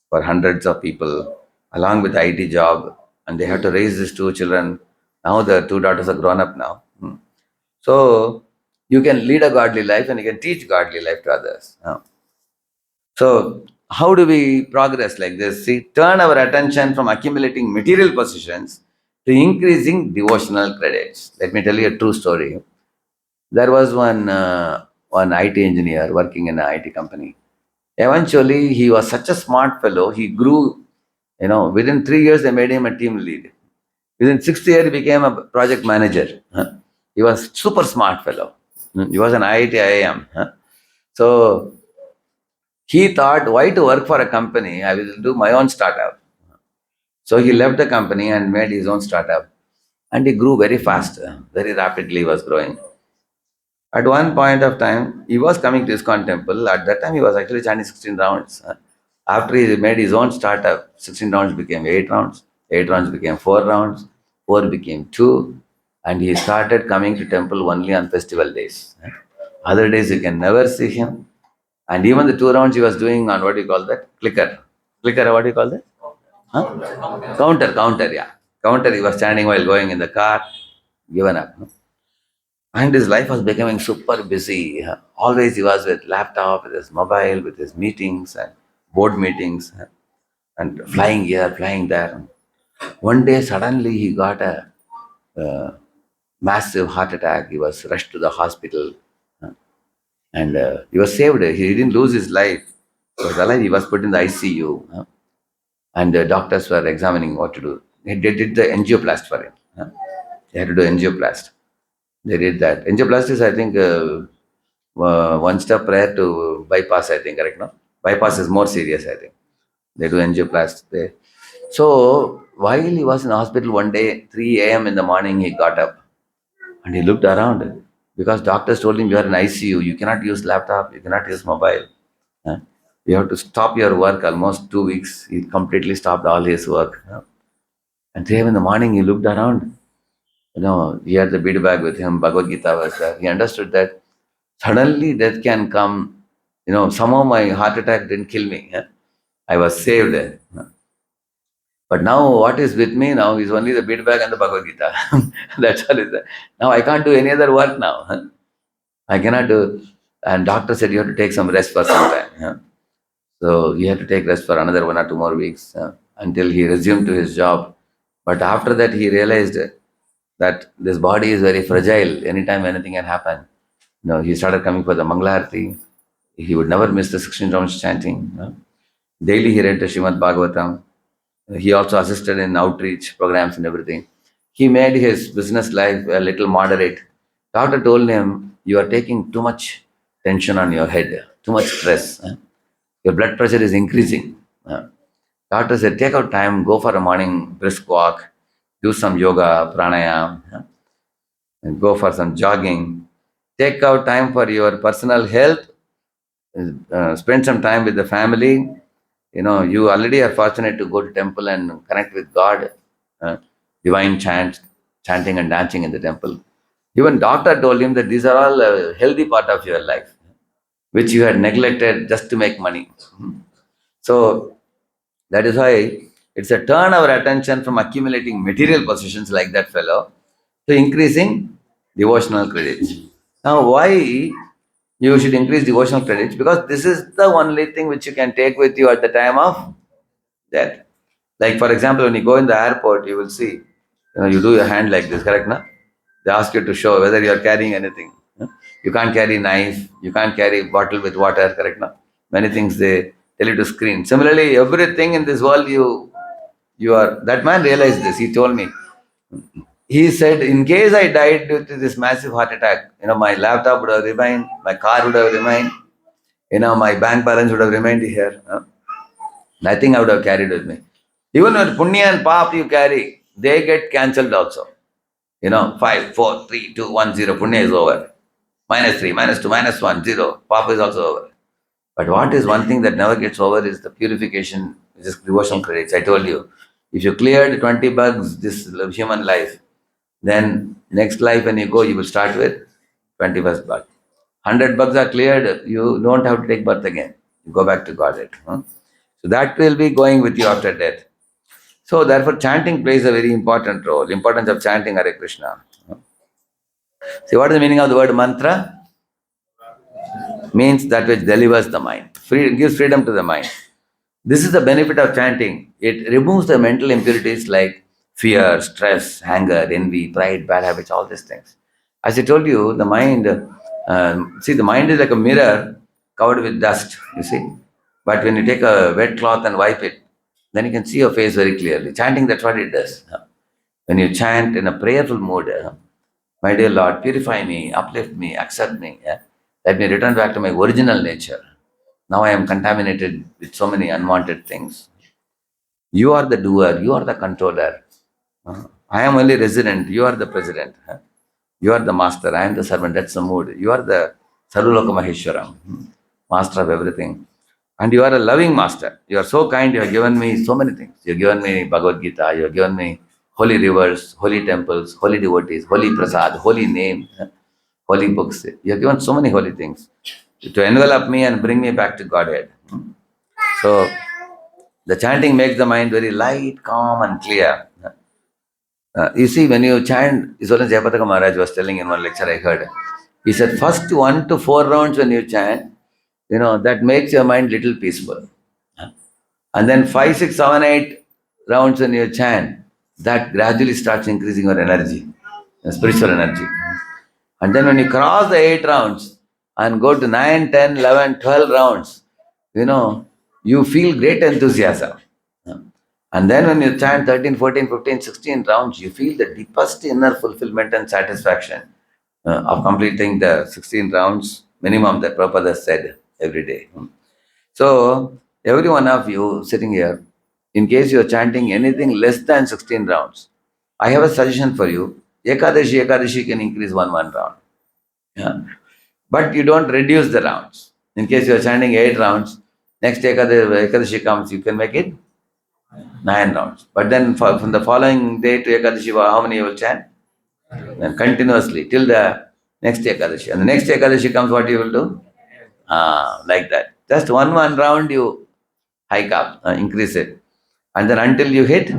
for hundreds of people, along with the IT job, and they had to raise these 2 children. Now the 2 daughters are grown up now. So you can lead a godly life and you can teach godly life to others. So how do we progress like this? See, turn our attention from accumulating material possessions to increasing devotional credits. Let me tell you a true story. There was one IT engineer working in an IT company. Eventually, he was such a smart fellow. He grew. Within 3 years, they made him a team lead. Within 6th year, he became a project manager. He was super smart fellow. He was an IIT IIM. So he thought, why to work for a company? I will do my own startup. So he left the company and made his own startup. And he grew very fast, very rapidly he was growing. At one point of time, he was coming to ISKCON temple. At that time, he was actually chanting 16 rounds. After he made his own startup, 16 rounds became 8 rounds, 8 rounds became 4 rounds, 4 became 2, and he started coming to temple only on festival days. Other days you can never see him. And even the 2 rounds he was doing on what do you call that? Clicker. Clicker, what do you call that? Huh? Counter, yeah. Counter, he was standing while going in the car, given up. And his life was becoming super busy. Always he was with laptop, with his mobile, with his meetings and board meetings and flying here, flying there. One day suddenly he got a massive heart attack. He was rushed to the hospital and he was saved. He didn't lose his life. He was alive. He was put in the ICU and the doctors were examining what to do. They did the angioplast for him. They had to do angioplast. They did that. Angioplasty is, I think, one step prior to bypass, I think, correct? No? Bypass is more serious, I think. They do angioplasty there. So while he was in the hospital one day, 3 a.m. in the morning, he got up and he looked around because doctors told him, you are in ICU, you cannot use laptop, you cannot use mobile. huh? You have to stop your work almost 2 weeks. He completely stopped all his work. And 3 a.m. in the morning, he looked around. He had the bead bag with him, Bhagavad Gita was there. He understood that suddenly death can come. Somehow my heart attack didn't kill me. I was saved. But now what is with me now is only the bead bag and the Bhagavad Gita. That's all is there. Now I can't do any other work now. I cannot do. And doctor said you have to take some rest for some time. So he had to take rest for another 1 or 2 more weeks until he resumed to his job. But after that he realized that this body is very fragile. Anytime anything can happen. He started coming for the Mangalarti. He would never miss the 16 rounds chanting. Daily he read the Srimad Bhagavatam. He also assisted in outreach programs and everything. He made his business life a little moderate. Doctor told him, you are taking too much tension on your head, too much stress. Your blood pressure is increasing. Doctor said, take out time, go for a morning brisk walk, do some yoga, pranayam, and go for some jogging. Take out time for your personal health, spend some time with the family. You already are fortunate to go to temple and connect with God, uh, divine chanting and dancing in the temple. Even doctor told him that these are all a healthy part of your life, which you had neglected just to make money. So that is why it's a turn our attention from accumulating material possessions like that fellow to increasing devotional credits. Now, why you should increase devotional credits? Because this is the only thing which you can take with you at the time of death. Like, for example, when you go in the airport, you will see, you do your hand like this, correct? Na? They ask you to show whether you are carrying anything. You can't carry knife, you can't carry bottle with water, correct? Na? Many things they tell you to screen. Similarly, everything in this world, you are. That man realized this. He told me. He said, in case I died due to this massive heart attack, my laptop would have remained, my car would have remained, my bank balance would have remained here. Nothing I would have carried with me. Even when punya and pap you carry, they get cancelled also. 5, 4, 3, 2, 1, 0. Punya is over. -3, -2, -1, 0. Pap is also over. But what is one thing that never gets over is the purification, which is devotional credits. I told you, if you cleared 20 bugs this human life, then next life when you go, you will start with 21st bug. 100 bugs are cleared, you don't have to take birth again. You go back to Godhead. So that will be going with you after death. So therefore, chanting plays a very important role. Importance of chanting Hare Krishna. See, what is the meaning of the word mantra? Means that which delivers the mind. Gives freedom to the mind. This is the benefit of chanting. It removes the mental impurities like fear, stress, anger, envy, pride, bad habits, all these things. As I told you, the mind, the mind is like a mirror covered with dust, you see. But when you take a wet cloth and wipe it, then you can see your face very clearly. Chanting, that's what it does. When you chant in a prayerful mood, my dear Lord, purify me, uplift me, accept me. Let me return back to my original nature. Now I am contaminated with so many unwanted things. You are the doer, you are the controller. I am only resident, you are the president. You are the master, I am the servant. That's the mood. You are the Sarvaloka Maheshwaram, master of everything. And you are a loving master. You are so kind, you have given me so many things. You have given me Bhagavad Gita, you have given me holy rivers, holy temples, holy devotees, holy prasad, holy name, holy books. You have given so many holy things to envelop me and bring me back to Godhead. So the chanting makes the mind very light, calm, and clear. You see, when you chant, Iswaran Jayapataka Maharaj was telling in one lecture I heard. He said, first 1 to 4 rounds when you chant, that makes your mind little peaceful. And then 5, 6, 7, 8 rounds when you chant, that gradually starts increasing your energy, spiritual energy. And then when you cross the 8 rounds and go to 9, 10, 11, 12 rounds, you feel great enthusiasm. And then when you chant 13, 14, 15, 16 rounds, you feel the deepest inner fulfillment and satisfaction of completing the 16 rounds minimum that Prabhupada said every day. So, every one of you sitting here, in case you are chanting anything less than 16 rounds, I have a suggestion for you. Ekadashi can increase one round. Yeah. But you don't reduce the rounds. In case you are chanting 8 rounds, next Ekadashi comes, you can make it 9 rounds. But then from the following day to Ekadashi, how many you will chant? Then continuously till the next Ekadashi. And the next Ekadashi comes, what you will do? Like that. Just one round you hike up, increase it. And then until you hit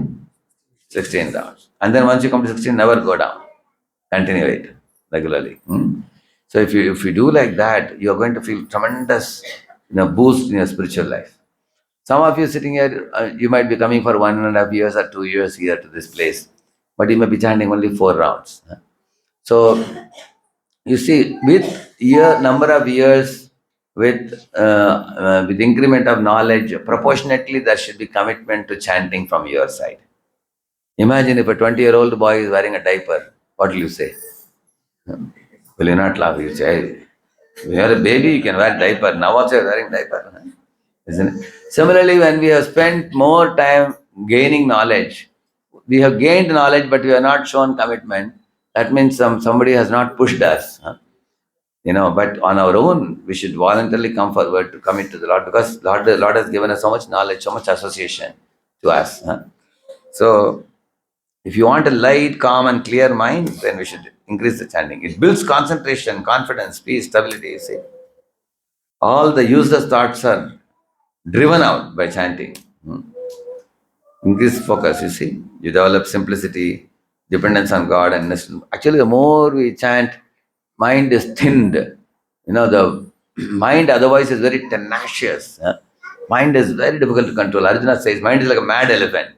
16 rounds. And then once you come to 16, never go down. Continue it regularly. So if you do like that, you are going to feel tremendous boost in your spiritual life. Some of you sitting here, you might be coming for 1.5 years or 2 years here to this place, but you may be chanting only 4 rounds. So you see, with number of years, with increment of knowledge, proportionately there should be commitment to chanting from your side. Imagine if a 20-year-old boy is wearing a diaper, what will you say? Will you not laugh? You say, when you are a baby, you can wear diaper. Now also you are wearing diaper. Isn't it? Similarly, when we have spent more time gaining knowledge, we have gained knowledge, but we have not shown commitment. That means somebody has not pushed us. But on our own, we should voluntarily come forward to commit to the Lord, because the Lord has given us so much knowledge, so much association to us. So, if you want a light, calm, and clear mind, then we should increase the chanting. It builds concentration, confidence, peace, stability. You see, all the useless thoughts are driven out by chanting. Increase focus. You see, you develop simplicity, dependence on God, and actually, the more we chant, mind is thinned. The mind otherwise is very tenacious. Mind is very difficult to control. Arjuna says mind is like a mad elephant.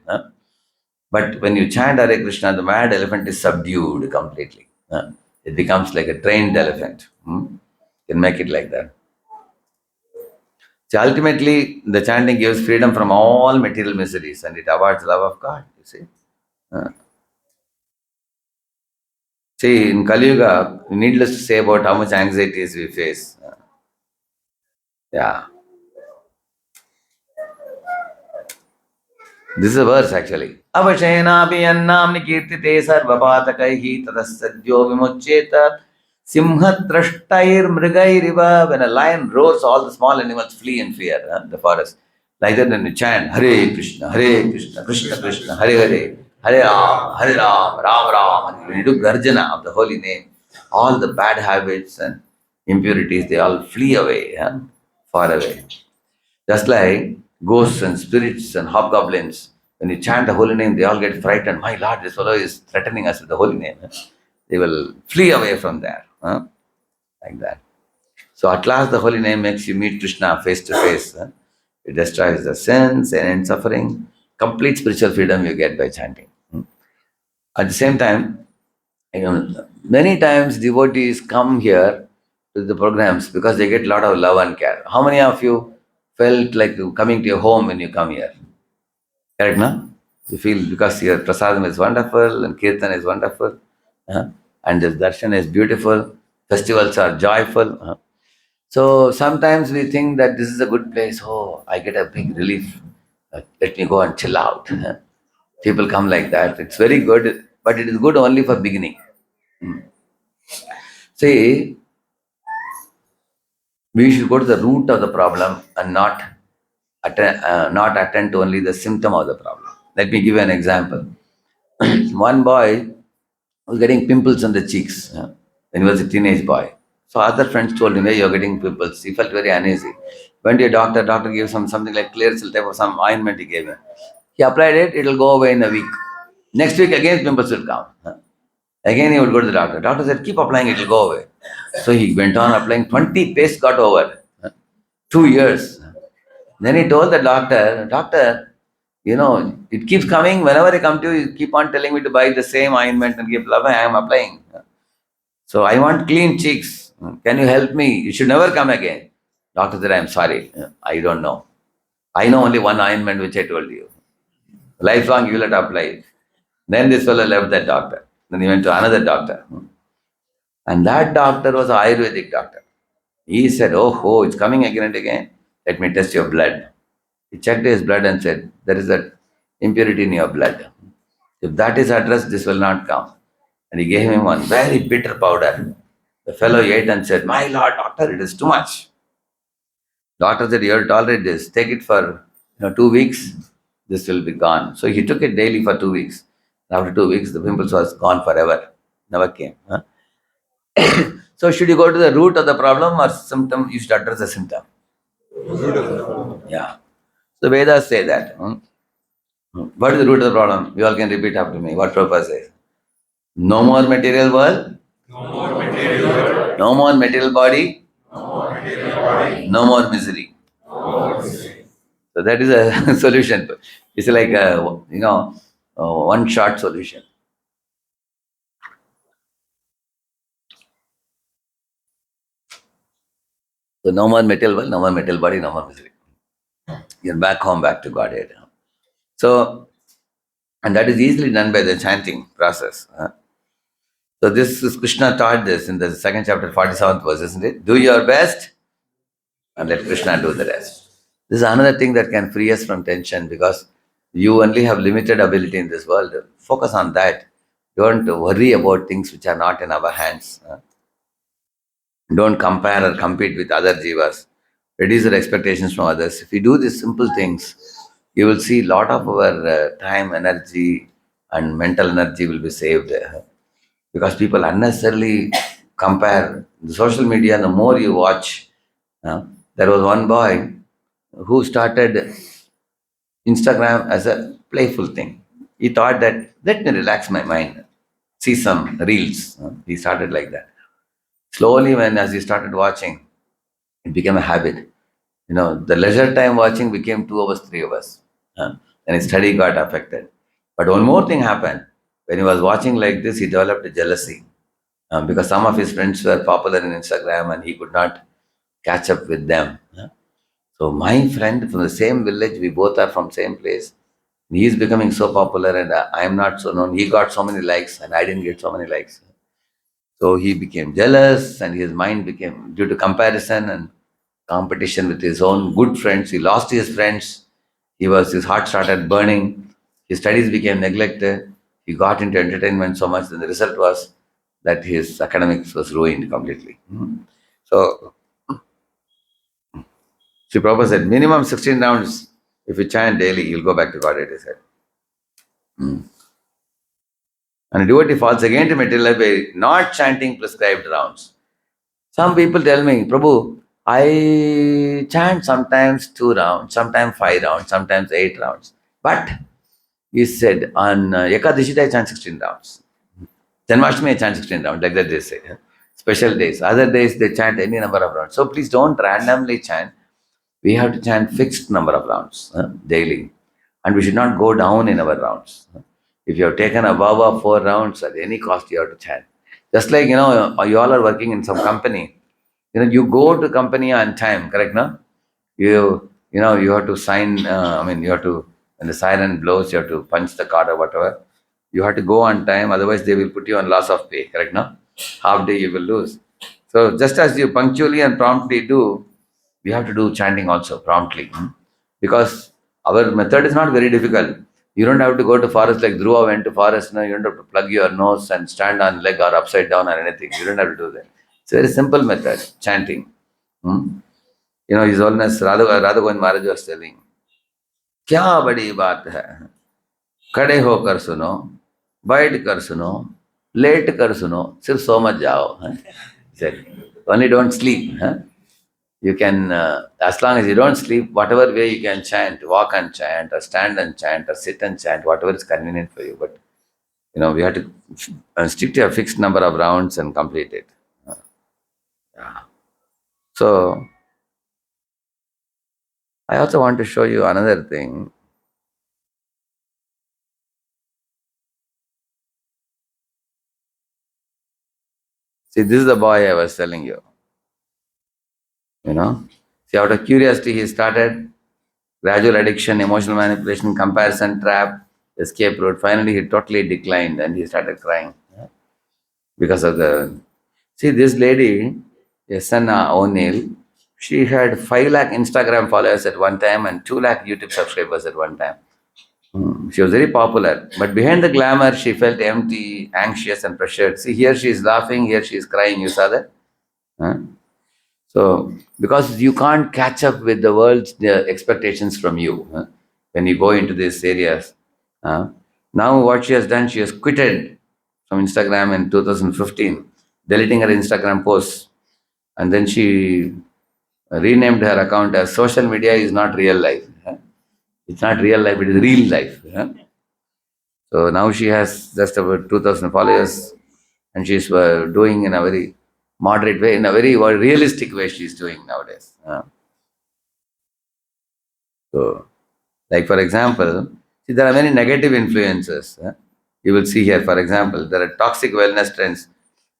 But when you chant Hare Krishna, the mad elephant is subdued completely. It becomes like a trained elephant. You can make it like that. So ultimately, the chanting gives freedom from all material miseries and it awards love of God. You see. Uh, See, in Kali Yuga, needless to say about how much anxieties we face. Yeah, this is a verse actually. Avashena annamni kirtite sarvapatakahi tadasadyo vimuccheta simhatrashtair mrigairiva. When a lion roars, all the small animals flee in fear, the forest. Like that when you chant Hare Krishna, Krishna Krishna, Hare Hare, Hare Ram, Ram Ram. When you do Garjana of the holy name, all the bad habits and impurities, they all flee away, far away. Just like ghosts and spirits and hobgoblins, when you chant the holy name, they all get frightened. My Lord, this fellow is threatening us with the holy name. They will flee away from there, like that. So at last, the holy name makes you meet Krishna face to face. It destroys the sins and suffering. Complete spiritual freedom you get by chanting. At the same time, many times devotees come here to the programs because they get a lot of love and care. How many of you felt like coming to your home when you come here? Correct, no? You feel because your prasadam is wonderful and kirtan is wonderful, and the darshan is beautiful, festivals are joyful. So sometimes we think that this is a good place. Oh, I get a big relief. Let me go and chill out. People come like that. It's very good, but it is good only for beginning. See, we should go to the root of the problem and not attend to only the symptom of the problem. Let me give you an example. One boy was getting pimples on the cheeks when he was a teenage boy. So other friends told him, "Hey, you're getting pimples." He felt very uneasy. Went to a doctor. Doctor gave something like Clearasil type of some ointment he gave him. He applied it. It will go away in a week. Next week again pimples will come. Again he would go to the doctor. Doctor said, "Keep applying. It will go away." So he went on applying. 20 pastes got over. 2 years. Then he told the doctor, "Doctor, it keeps coming. Whenever I come to you, you keep on telling me to buy the same ointment and keep I am applying. So I want clean cheeks. Can you help me? You should never come again." Doctor said, "I'm sorry. I don't know. I know only one ointment which I told you. Lifelong you will have to apply it." Then this fellow left that doctor. Then he went to another doctor. And that doctor was an Ayurvedic doctor. He said, "Oh, it's coming again and again. Let me test your blood." He checked his blood and said, "There is an impurity in your blood. If that is addressed, this will not come." And he gave him one very bitter powder. The fellow ate and said, "My Lord, doctor, it is too much." Doctor said, "You have to tolerate this. Take it for 2 weeks. This will be gone." So he took it daily for 2 weeks. After 2 weeks, the pimples was gone forever. Never came. So should you go to the root of the problem or symptom? You should address the symptom. Yeah. So Vedas say that. What is the root of the problem? You all can repeat after me. What Prabhupada says. No more material world. No more material body. No more misery. So that is a solution. It's like a one shot solution. So no more material world, no more material body, no more misery. You're back home, back to Godhead. So, and that is easily done by the chanting process. So this is Krishna taught this in the second chapter, 47th verse, isn't it? Do your best and let Krishna do the rest. This is another thing that can free us from tension because you only have limited ability in this world. Focus on that. Don't worry about things which are not in our hands. Don't compare or compete with other jivas. Reduce your expectations from others. If you do these simple things, you will see a lot of our time, energy, and mental energy will be saved because people unnecessarily compare. The social media, the more you watch, there was one boy who started Instagram as a playful thing. He thought that let me relax my mind, see some reels. He started like that. Slowly, when as he started watching, it became a habit. The leisure time watching became 2 hours, 3 hours. And his study got affected. But one more thing happened. When he was watching like this, he developed a jealousy because some of his friends were popular in Instagram and he could not catch up with them. So my friend from the same village, we both are from same place. He is becoming so popular and I am not so known. He got so many likes and I didn't get so many likes. So he became jealous and his mind became, due to comparison and competition with his own good friends, he lost his friends. His heart started burning. His studies became neglected. He got into entertainment so much, then the result was that his academics was ruined completely. So Sri Prabhupada said, minimum 16 rounds. If you chant daily, you'll go back to God, it is said. And a devotee falls again to material life by not chanting prescribed rounds. Some people tell me, Prabhu, I chant sometimes 2 rounds, sometimes 5 rounds, sometimes 8 rounds. But he said on Ekadashi I chant 16 rounds. Janmashtami I chant 16 rounds, like that they say. Special days. Other days they chant any number of rounds. So please don't randomly chant. We have to chant fixed number of rounds daily. And we should not go down in our rounds. If you have taken above of 4 rounds, at any cost you have to chant. Just like, you all are working in some company. You go to company on time, correct, no? You have to sign, you have to, when the siren blows, you have to punch the card or whatever. You have to go on time, otherwise they will put you on loss of pay, correct, no? Half day you will lose. So just as you punctually and promptly do, we have to do chanting also promptly. Because our method is not very difficult. You don't have to go to forest like Dhruva went to forest. No, you don't have to plug your nose and stand on leg or upside down or anything. You don't have to do that. It's a very simple method, chanting. Hmm? His Holiness Radha Govind Maharaj was telling, क्या बड़ी बात है खड़े होकर सुनो बैठ कर सुनो लेट कर सुनो सिर्फ सो मत जाओ said, only don't sleep. You can, as long as you don't sleep, whatever way you can chant, walk and chant, or stand and chant, or sit and chant, whatever is convenient for you. But, we have to stick to a fixed number of rounds and complete it. Yeah. So, I also want to show you another thing. See, this is the boy I was telling you. You know, See, out of curiosity, he started gradual addiction, emotional manipulation, comparison trap, escape route. Finally, he totally declined and he started crying because of the. See, this lady, Yasanna O'Neill, she had 5 lakh Instagram followers at one time and 2 lakh YouTube subscribers at one time. She was very popular, but behind the glamour, she felt empty, anxious, and pressured. See, here she is laughing, here she is crying. You saw that? Huh? So, because you can't catch up with the world's expectations from you when you go into these areas. Uh, Now, what she has done, she has quitted from Instagram in 2015, deleting her Instagram posts, and then she renamed her account as "Social media is not real life." It's not real life; it is real life. So now she has just about 2,000 followers, and she's doing in a very moderate way, in a very realistic way. She's doing nowadays. So, like for example, see there are many negative influences. You will see here, for example, there are toxic wellness trends.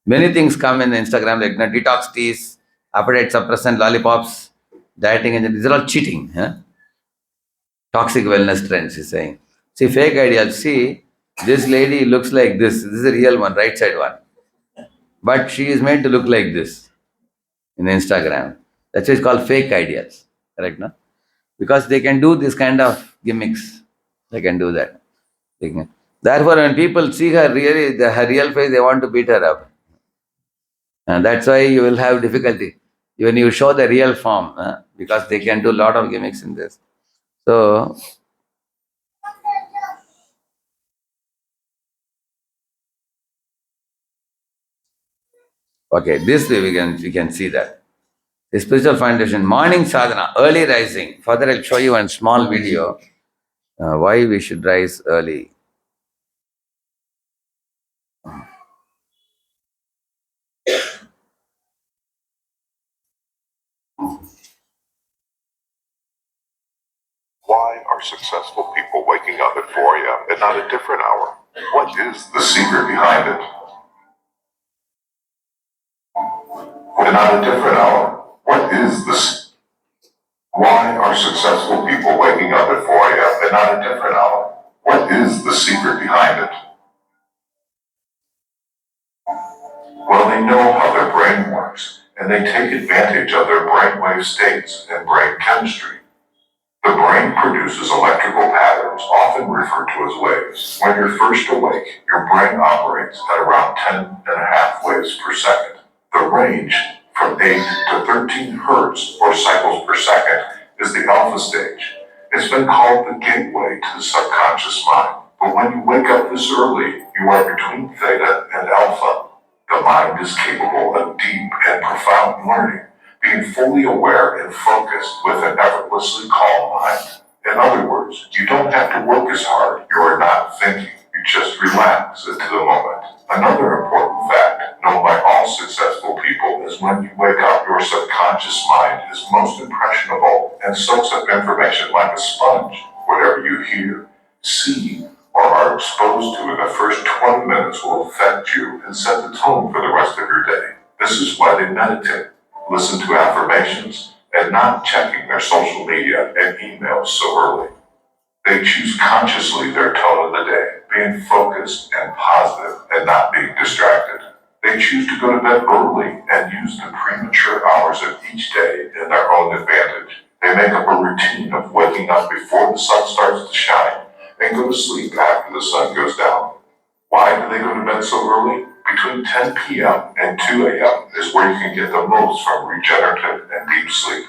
Many things come in Instagram like detox teas, appetite suppressant, lollipops, dieting, and these are all cheating. Toxic wellness trends, he's saying. See, fake ideas. See, this lady looks like this. This is a real one, right side one. But she is made to look like this in Instagram. That's why it's called fake ideas. Correct, no? Because they can do this kind of gimmicks. They can do that. Therefore, when people see her really, her real face, they want to beat her up. And that's why you will have difficulty when you show the real form, because they can do a lot of gimmicks in this. So, okay, this way we can see that. The spiritual foundation, morning sadhana, early rising. Further, I'll show you one small video why we should rise early. Why are successful people waking up at 4 a.m. and not a different hour? What is the secret behind it? And not a different hour. What is this? Why are successful people waking up at 4 a.m. and not a different hour? What is the secret behind it? Well, they know how their brain works, and they take advantage of their brainwave states and brain chemistry. The brain produces electrical patterns, often referred to as waves. When you're first awake, your brain operates at around 10.5 waves per second. The range from 8 to 13 hertz or cycles per second is the alpha stage. It's been called the gateway to the subconscious mind. But when you wake up this early, you are between theta and alpha. The mind is capable of deep and profound learning, being fully aware and focused with an effortlessly calm mind. In other words, you don't have to work as hard. You are not thinking. You just relax into the moment. Another important fact known by all successful people is when you wake up, your subconscious mind is most impressionable and soaks up information like a sponge. Whatever you hear, see, or are exposed to in the first 20 minutes will affect you and set the tone for the rest of your day. This is why they meditate, listen to affirmations, and not checking their social media and emails so early. They choose consciously their tone of the day, being focused and positive and not being distracted. They choose to go to bed early and use the premature hours of each day in their own advantage. They make up a routine of waking up before the sun starts to shine and go to sleep after the sun goes down. Why do they go to bed so early? Between 10 p.m. and 2 a.m. is where you can get the most from regenerative and deep sleep.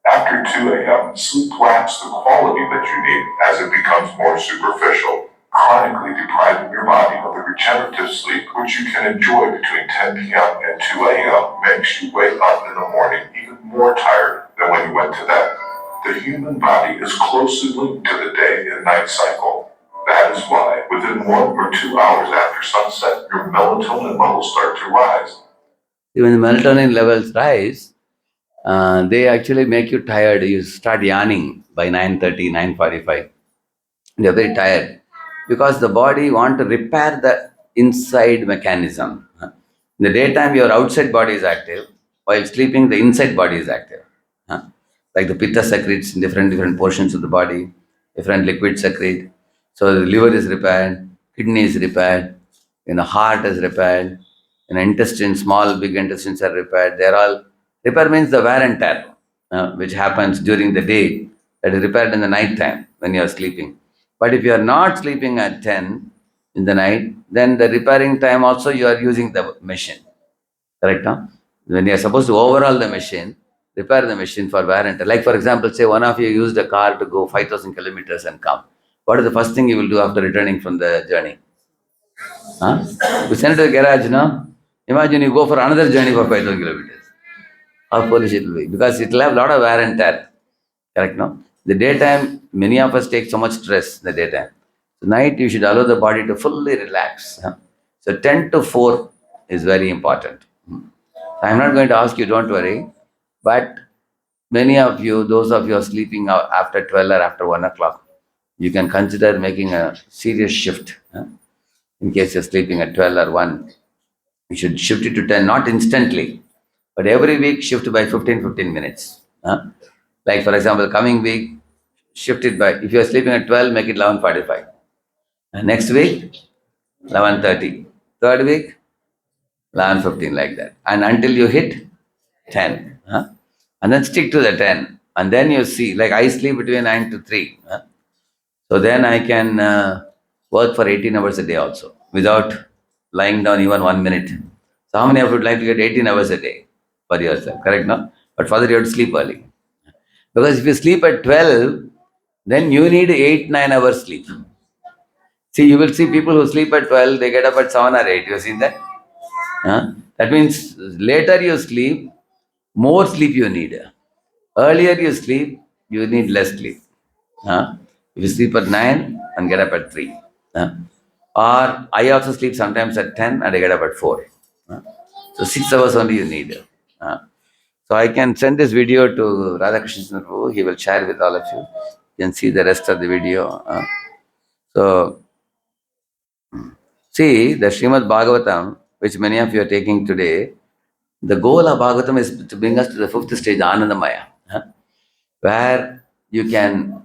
After 2 a.m., sleep lacks the quality that you need as it becomes more superficial, chronically depriving your body of the regenerative sleep which you can enjoy between 10 p.m. and 2 a.m. makes you wake up in the morning even more tired than when you went to bed. The human body is closely linked to the day and night cycle. That is why, within 1 or 2 hours after sunset, your melatonin levels start to rise. When the melatonin levels rise, they actually make you tired. You start yawning by 9:30, 9:45. You're very tired because the body want to repair the inside mechanism. In the daytime, your outside body is active, while sleeping, the inside body is active. Like the pitta secretes in different portions of the body, different liquids secrete. So the liver is repaired, kidney is repaired, heart is repaired, intestine, small, big intestines are repaired. They're all repair means the wear and tear, which happens during the day, that is repaired in the night time when you are sleeping. But if you are not sleeping at 10 in the night, then the repairing time also you are using the machine. Correct? Huh? When you are supposed to overhaul the machine, repair the machine for wear and tear. Like for example, say one of you used a car to go 5,000 kilometers and come. What is the first thing you will do after returning from the journey? Huh? You send it to the garage, no? Imagine you go for another journey for 5,000 kilometers. How foolish it will be. Because it will have a lot of wear and tear. Correct, no? The daytime, many of us take so much stress in the daytime. Tonight, you should allow the body to fully relax. Huh? So 10 to 4 is very important. I'm not going to ask you, don't worry. But many of you, those of you are sleeping after 12 or after 1 o'clock, you can consider making a serious shift. In case you're sleeping at 12 or 1, you should shift it to 10, not instantly, but every week shift by 15 minutes. Like for example, coming week, shift it by, if you're sleeping at 12, make it 11:45. And next week, 11:30. Third week, 11:15, like that. And until you hit 10. And then stick to the 10. And then you see, like I sleep between 9 to 3. So then I can work for 18 hours a day also without lying down even 1 minute. So how many of you would like to get 18 hours a day for yourself? Correct, no? But for that you have to sleep early. Because if you sleep at 12, then you need 8, 9 hours sleep. See, you will see people who sleep at 12, they get up at 7 or 8. You have seen that? That means later you sleep, more sleep you need. Earlier you sleep, you need less sleep. If you sleep at 9 and get up at 3. Or I also sleep sometimes at 10 and I get up at 4. So 6 hours only you need. So I can send this video to Radhakrishnan Prabhu. He will share with all of you. You can see the rest of the video. So, see, the Srimad Bhagavatam, which many of you are taking today, the goal of Bhagavatam is to bring us to the fifth stage, Anandamaya, where you can,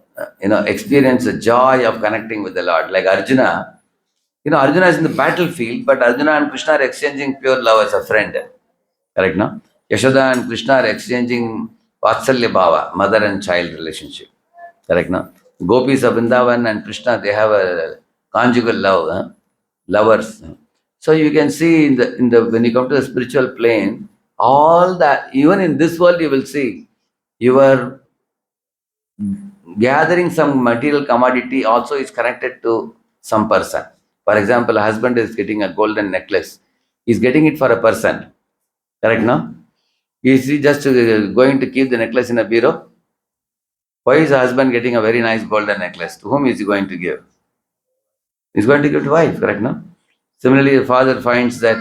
experience the joy of connecting with the Lord. Like Arjuna, Arjuna is in the battlefield, but Arjuna and Krishna are exchanging pure love as a friend. Correct, no? Yashoda and Krishna are exchanging Vatsalya Bhava, mother and child relationship. Correct, no? Gopis of Vrindavan and Krishna, they have a conjugal love, lovers. So you can see in the when you come to the spiritual plane, all that, even in this world you will see, you are gathering some material commodity also is connected to some person. For example, a husband is getting a golden necklace. He's getting it for a person. Correct, no? Is he just going to keep the necklace in a bureau? Why is the husband getting a very nice golden necklace? To whom is he going to give? He's going to give to wife, correct, no? Similarly, the father finds that,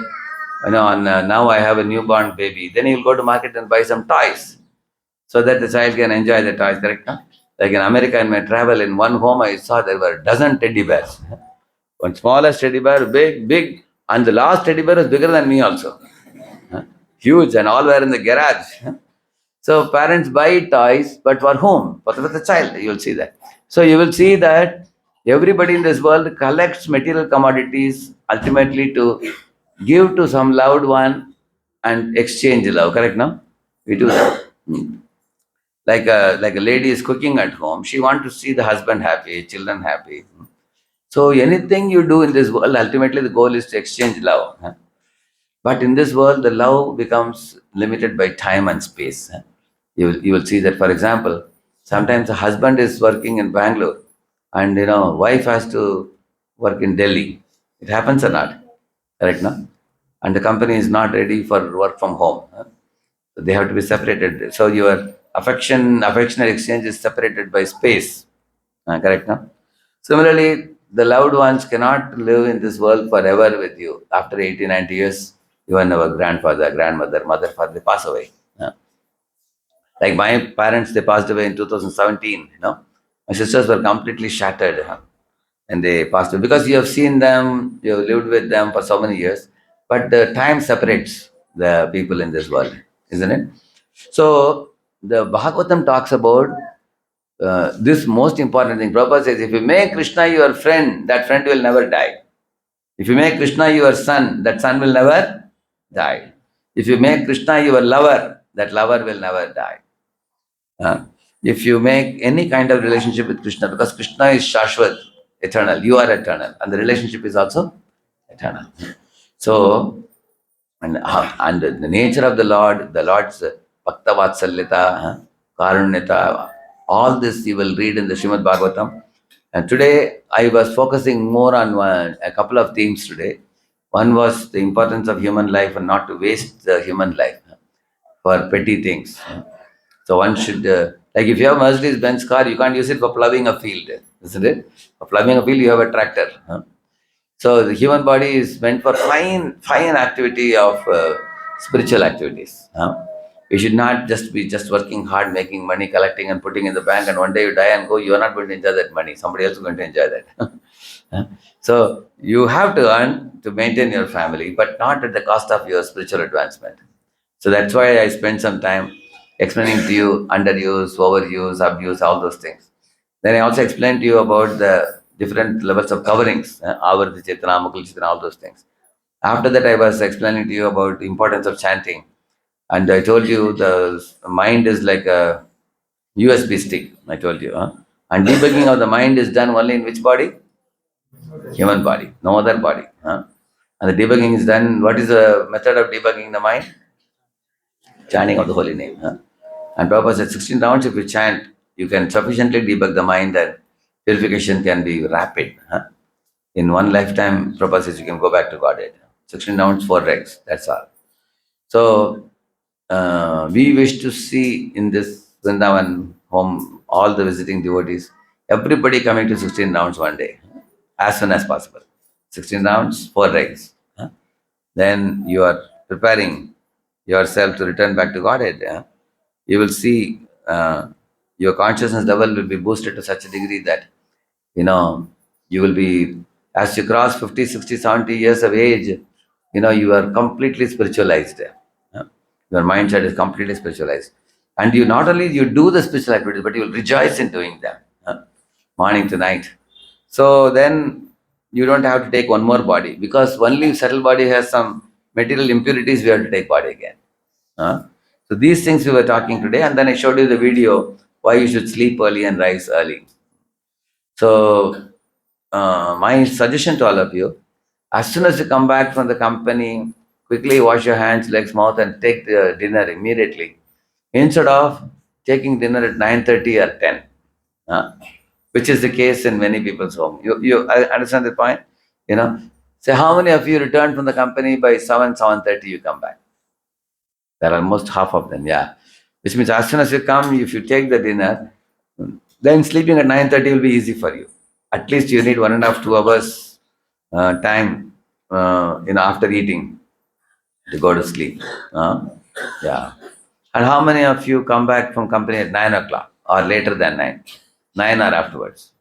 now I have a newborn baby. Then he'll go to market and buy some toys so that the child can enjoy the toys, correct, no? Like in America, in my travel, in one home, I saw there were a dozen teddy bears. One smallest teddy bear, big, big, and the last teddy bear was bigger than me also. Huge, and all were in the garage. So parents buy toys, but for whom? For the child. You will see that. So you will see that everybody in this world collects material commodities ultimately to give to some loved one and exchange love. Correct? No, we do that. Like a lady is cooking at home, she wants to see the husband happy, children happy. So anything you do in this world, ultimately the goal is to exchange love. But in this world, the love becomes limited by time and space. You will see that, for example, sometimes a husband is working in Bangalore and wife has to work in Delhi. It happens or not? Correct, no? And the company is not ready for work from home. So they have to be separated. So your affectionate exchange is separated by space. Correct, no? Similarly, the loved ones cannot live in this world forever with you. After 80, 90 years, even our grandfather, grandmother, mother, father, they pass away. Like my parents, they passed away in 2017. My sisters were completely shattered, and they passed away because you have seen them, you have lived with them for so many years. But the time separates the people in this world, isn't it? So the Bhagavatam talks about this most important thing. Prabhupada says, if you make Krishna your friend, that friend will never die. If you make Krishna your son, that son will never die. If you make Krishna your lover, that lover will never die. If you make any kind of relationship with Krishna, because Krishna is Shashwat, eternal, you are eternal, and the relationship is also eternal. So, and the nature of the Lord's Bhakta Vatsalyata, Karunyata, all this you will read in the Srimad Bhagavatam. And today I was focusing more on a couple of themes today. One was the importance of human life and not to waste the human life for petty things. So one should, like if you have a Mercedes Benz car, you can't use it for plowing a field, isn't it? For plowing a field, you have a tractor. So the human body is meant for fine activity of spiritual activities. We should not just be just working hard, making money, collecting and putting in the bank, and one day you die and go, you are not going to enjoy that money. Somebody else is going to enjoy that. So you have to earn to maintain your family, but not at the cost of your spiritual advancement. So that's why I spent some time explaining to you underuse, overuse, abuse, all those things. Then I also explained to you about the different levels of coverings, Avarti Chetana, Mukul Chetana, all those things. After that, I was explaining to you about the importance of chanting. And I told you the mind is like a USB stick, I told you. And debugging of the mind is done only in which body? Human body, no other body. And the debugging is done, what is the method of debugging the mind? Chanting of the holy name. And Prabhupada said 16 rounds, if you chant, you can sufficiently debug the mind and purification can be rapid. In one lifetime, Prabhupada says you can go back to Godhead. 16 rounds, 4 regs, that's all. So, we wish to see in this Vrindavan home all the visiting devotees, everybody coming to 16 rounds one day, as soon as possible. 16 rounds, 4 regs. Then you are preparing yourself to return back to Godhead. You will see your consciousness level will be boosted to such a degree that, you know, you will be, as you cross 50, 60, 70 years of age, you are completely spiritualized. Uh, Your mindset is completely spiritualized. And you not only you do the spiritual activities, but you will rejoice in doing them, morning to night. So then you don't have to take one more body, because only subtle body has some material impurities, we have to take body again. Huh? So these things we were talking today, and then I showed you the video why you should sleep early and rise early. So my suggestion to all of you: as soon as you come back from the company, quickly wash your hands, legs, mouth, and take the dinner immediately, instead of taking dinner at 9:30 or 10, uh, which is the case in many people's home. I understand the point? You know, say how many of you returned from the company by 7:30? You come back. There are almost half of them, yeah. Which means as soon as you come, if you take the dinner, then sleeping at 9:30 will be easy for you. At least you need 1.5, 2 hours time, after eating to go to sleep. Yeah. And how many of you come back from company at 9 o'clock or later than 9? 9 or afterwards?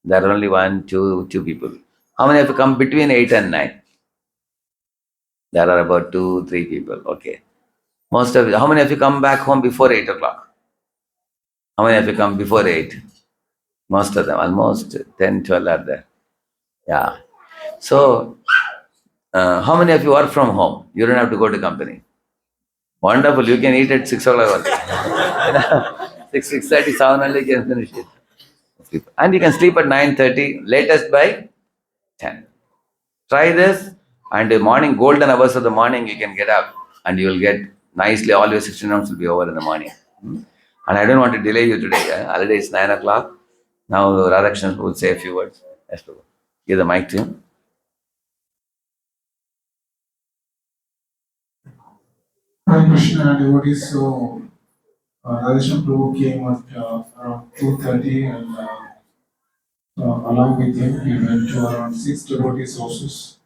There are only one, two people. How many of you come between 8 and 9? There are about two, three people. Okay. Most of you, how many of you come back home before 8 o'clock? How many of you come before 8? Most of them, almost 10, 12 are there. Yeah. So, how many of you work from home? You don't have to go to company. Wonderful. You can eat at 6 o'clock. 6:30, 7 only you can finish it. And you can sleep at 9:30, latest by 10. Try this, and the morning, golden hours of the morning, you can get up and you will get nicely, all your 16 rounds will be over in the morning. And I don't want to delay you today. Already it's 9 o'clock. Now, Radhakrishnan will say a few words. Yes, Prabhu. Give the mic to him. Hare Krishna devotees, so Radheshyam Prabhu came at around 2:30 and along with him he went to around 6 devotees' houses